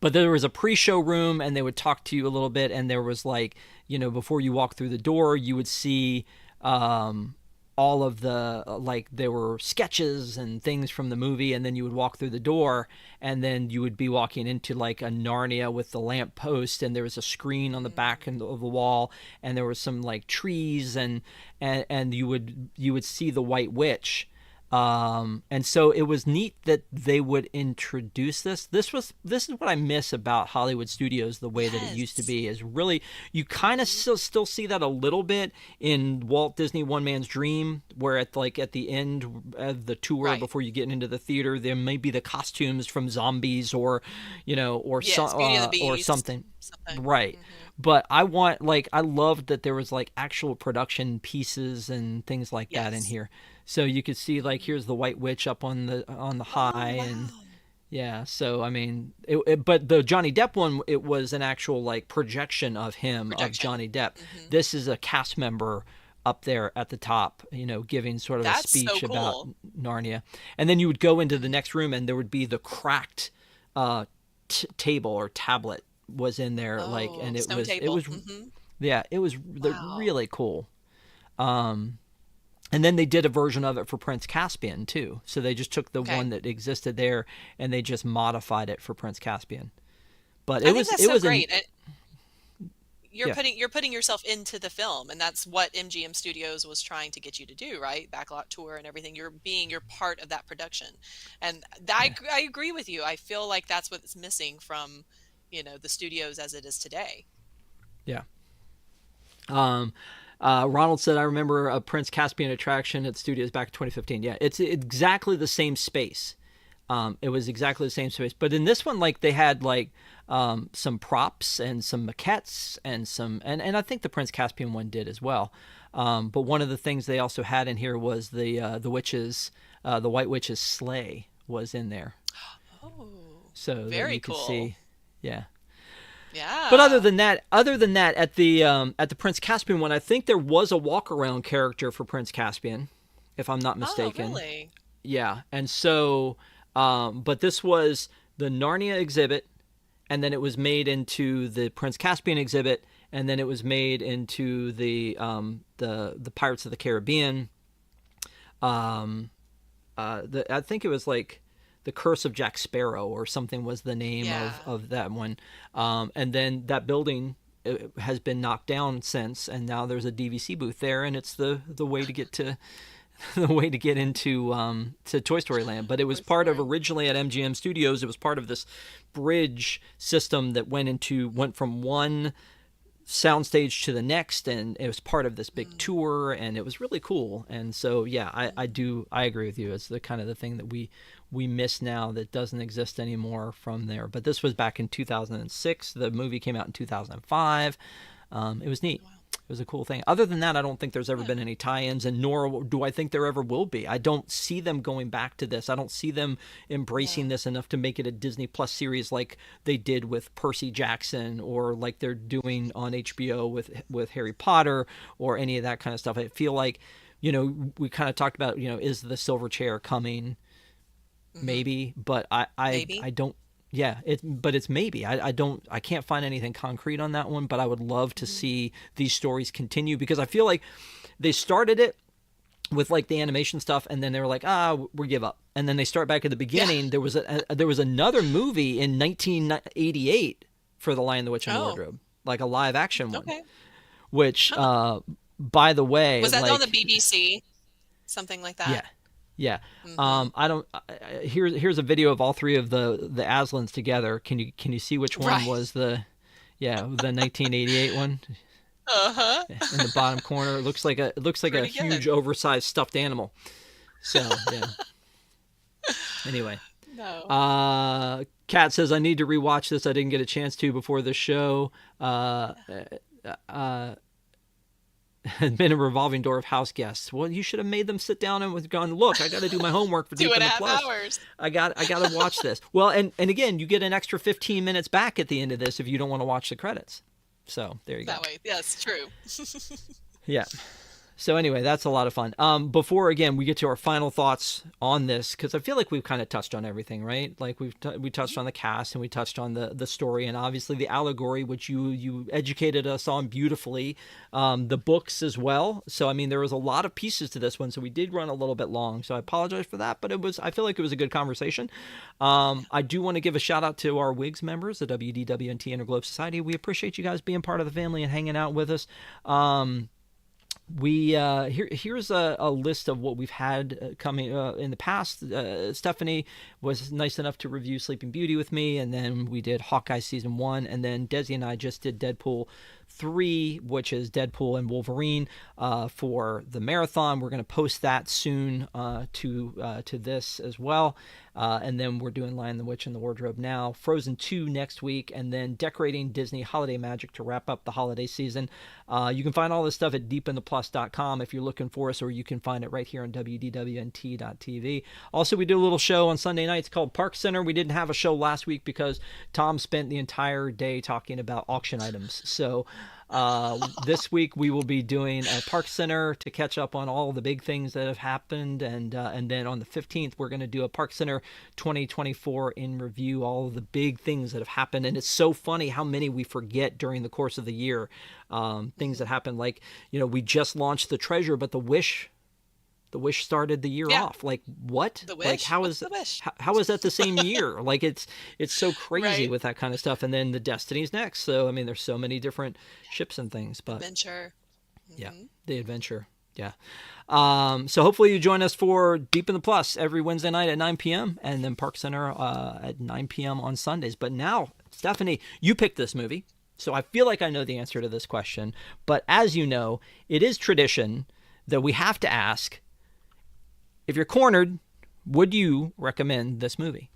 but there was a pre-show room, and they would talk to you a little bit, and there was like before you walk through the door you would see um, all of the like there were sketches and things from the movie, and then you would walk through the door, and then you would be walking into like a Narnia with the lamp post, and there was a screen on the back Mm, of the wall, and there was some like trees, and you would see the White Witch. And so it was neat that they would introduce this. This is what I miss about Hollywood studios the way that it used to yes. be is really you kind of Hmm. still see that a little bit in Walt Disney One Man's Dream, where at the end of the tour Right. before you get into the theater, there may be the costumes from zombies or Yes. Beauty and the or Beast. something, Something. right? Hmm. But I loved that there was like actual production pieces and things like that in Yes. here, so you could see like Hmm. here's the White Witch up on the Oh, high, and wow. yeah. So I mean, but the Johnny Depp one, it was an actual like projection of him of Projection. Johnny Depp. Hmm. This is a cast member up there at the top, giving sort of a That's so speech about cool. Narnia, and then you would go into the Hmm. next room, and there would be the cracked uh, table or tablet was in there, like, Oh, and stone it table. was Hmm. yeah, it was Wow. really cool. Um, and then they did a version of it for Prince Caspian too. So they just took the Okay. one that existed there and they just modified it for Prince Caspian. But I think that's it so was an great. And yeah, you're putting yourself into the film, and that's what MGM Studios was trying to get you to do, right? Backlot tour and everything. You're part of that production, and yeah, I agree with you. I feel like that's what's missing from the studios as it is today. yeah. Um, Ronald said, "I remember a Prince Caspian attraction at studios back in 2015." Yeah, it's exactly the same space. It was exactly the same space, but in this one, like they had like some props and some maquettes and and I think the Prince Caspian one did as well. But one of the things they also had in here was the witches, the White Witch's sleigh was in there, Oh, so that very you could cool. see, yeah. But Yeah. other than that, at the Prince Caspian one, I think there was a walk around character for Prince Caspian, if I'm not Oh, mistaken. really? Yeah, and so, but this was the Narnia exhibit, and then it was made into the Prince Caspian exhibit, and then it was made into the Pirates of the Caribbean. Um, I think it was like the Curse of Jack Sparrow or something was the name Yeah. of that one. And then that building has been knocked down since, and now there's a DVC booth there, and it's the way to get to the way to get into to Toy Story Land. But it was Toy part of Story. originally at MGM Studios. It was part of this bridge system that went from one soundstage to the next, and it was part of this big tour, and it was really cool. And so yeah, I agree with you. It's the kind of the thing that we miss now that doesn't exist anymore from there. But this was back in 2006. The movie came out in 2005. It was neat. It was a cool thing. Other than that, I don't think there's ever been any tie-ins, and nor do I think there ever will be. I don't see them going back to this. I don't see them embracing Yeah. this enough to make it a Disney Plus series like they did with Percy Jackson, or like they're doing on HBO with Harry Potter, or any of that kind of stuff. I feel like, we kind of talked about, is the silver chair coming? Hmm. Maybe, but I Maybe. don't. Yeah, it's maybe. I can't find anything concrete on that one, but I would love to Hmm. see these stories continue, because I feel like they started it with like the animation stuff, and then they were like, we give up, and then they start back at the Yeah. beginning. There was another movie in 1988 for The Lion, the Witch, and the Oh, Wardrobe, like a live action one, okay. which Huh. by the way, Was that on the like, BBC? Something like yeah, that? yeah. Hmm. I don't. Here's a video of all three of the Aslans together. Can you see which one Right. was the 1988 one Uh-huh. in the bottom corner? It looks like a Pretty huge good. oversized stuffed animal. So yeah. Anyway, No. Kat says I need to rewatch this. I didn't get a chance to before the show. Had been a revolving door of house guests. Well, you should have made them sit down and was gone. Look, I got to do my homework for Two Deep and in a the half Plus. hours. I got to watch this. Well, and again, you get an extra 15 minutes back at the end of this if you don't want to watch the credits. So there you go. That way. Yes, true. Yeah. So anyway, that's a lot of fun. Before again we get to our final thoughts on this, because I feel like we've kind of touched on everything, right? Like we touched on the cast, and we touched on the story, and obviously the allegory, which you educated us on beautifully. The books as well. So I mean, there was a lot of pieces to this one, so we did run a little bit long. So I apologize for that, but I feel like it was a good conversation. I do want to give a shout out to our WIGS members, the WDWNT Interglobe Society. We appreciate you guys being part of the family and hanging out with us. Here's a list of what we've had coming in the past. Stephanie was nice enough to review Sleeping Beauty with me, and then we did Hawkeye season 1, and then Desi and I just did Deadpool 3, which is Deadpool and Wolverine, for the marathon. We're going to post that soon to this as well. And then we're doing Lion, the Witch, and the Wardrobe now. Frozen 2 next week, and then Decorating Disney Holiday Magic to wrap up the holiday season. You can find all this stuff at deepintheplus.com if you're looking for us, or you can find it right here on WDWNT.tv. Also, we do a little show on Sunday nights called Park Center. We didn't have a show last week because Tom spent the entire day talking about auction items. So this week we will be doing a Park Center to catch up on all the big things that have happened, and then on the 15th we're going to do a Park Center 2024 in review, all of the big things that have happened. And it's so funny how many we forget during the course of the year. Things that happened, like, we just launched the Treasure, but the Wish started the year Yeah. off. Like, what? The Like, Wish? What's the Wish? how is that the same year? Like, it's so crazy Right. with that kind of stuff. And then the Destiny's next. So I mean, there's so many different ships and things, but Adventure. yeah, Hmm. the adventure. Yeah. So hopefully you join us for Deep in the Plus every Wednesday night at 9 p.m. and then Park Center at 9 p.m. on Sundays. But now, Stephanie, you picked this movie, so I feel like I know the answer to this question. But as you know, it is tradition that we have to ask, if you're cornered, Would you recommend this movie?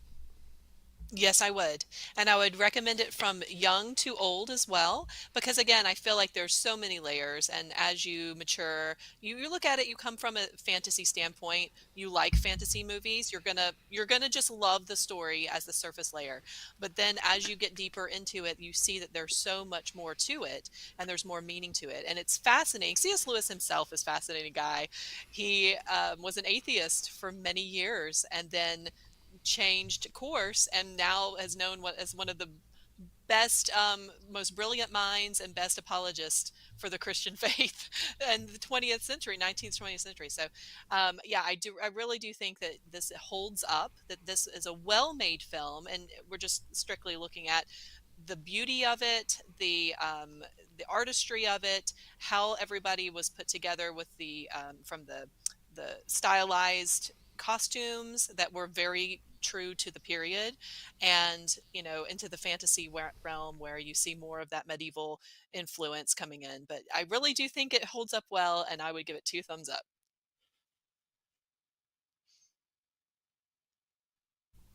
Yes, I would. And I would recommend it from young to old as well, because again, I feel like there's so many layers. And as you mature, you look at it, you come from a fantasy standpoint, you like fantasy movies, you're gonna just love the story as the surface layer. But then as you get deeper into it, you see that there's so much more to it and there's more meaning to it. And it's fascinating. C.S. Lewis himself is a fascinating guy. He was an atheist for many years and then changed course and now has known what as one of the best most brilliant minds and best apologists for the Christian faith in the 20th century, 19th, 20th century. So yeah, I really do think that this holds up, that this is a well-made film, and we're just strictly looking at the beauty of it, the artistry of it, how everybody was put together with the from the stylized costumes that were very true to the period, and into the fantasy realm where you see more of that medieval influence coming in. But I really do think it holds up well, and I would give it two thumbs up.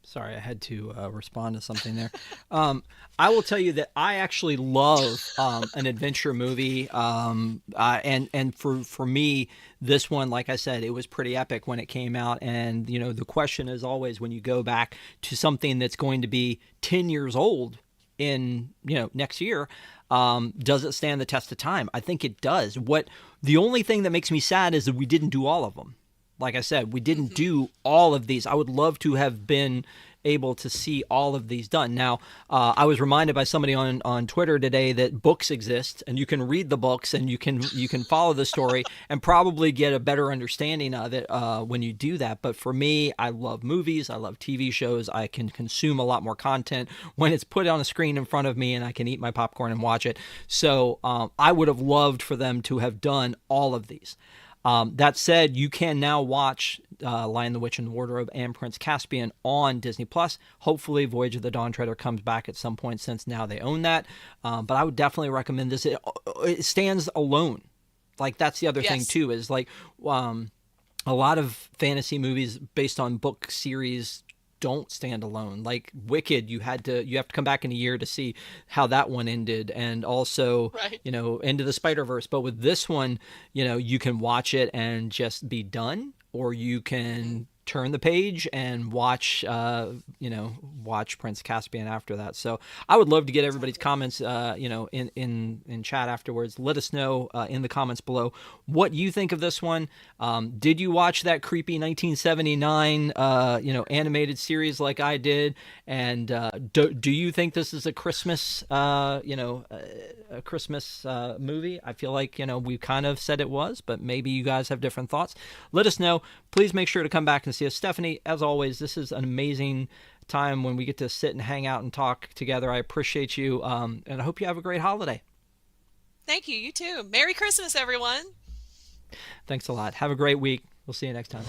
Sorry, I had to respond to something there. Um, I will tell you that I actually love an adventure movie, and for me, this one, like I said, it was pretty epic when it came out. And the question is always when you go back to something that's going to be 10 years old in next year, does it stand the test of time? I think it does. What the only thing that makes me sad is that we didn't do all of them. Like I said, we didn't Hmm. do all of these. I would love to have been able to see all of these done. Now, I was reminded by somebody on Twitter today that books exist, and you can read the books, and you can follow the story, and probably get a better understanding of it when you do that. But for me, I love movies. I love TV shows. I can consume a lot more content when it's put on a screen in front of me, and I can eat my popcorn and watch it. So I would have loved for them to have done all of these. That said, you can now watch Lion, the Witch, and the Wardrobe and Prince Caspian on Disney Plus. Hopefully, Voyage of the Dawn Treader comes back at some point since now they own that. But I would definitely recommend this. It stands alone. Like that's the other thing Yes. too is like a lot of fantasy movies based on book series don't stand alone. Like Wicked, you have to come back in a year to see how that one ended, and also Right. Into the Spider Verse. But with this one, you can watch it and just be done, or you Hmm. can turn the page and watch Prince Caspian after that. So I would love to get everybody's Exactly. comments, in chat afterwards. Let us know in the comments below what you think of this one. Did you watch that creepy 1979, animated series like I did? And do you think this is a Christmas, a Christmas movie? I feel like we kind of said it was, but maybe you guys have different thoughts. Let us know. Please make sure to come back and see us. Stephanie, as always, this is an amazing time when we get to sit and hang out and talk together. I appreciate you, and I hope you have a great holiday. Thank you. You too. Merry Christmas, everyone. Thanks a lot. Have a great week. We'll see you next time.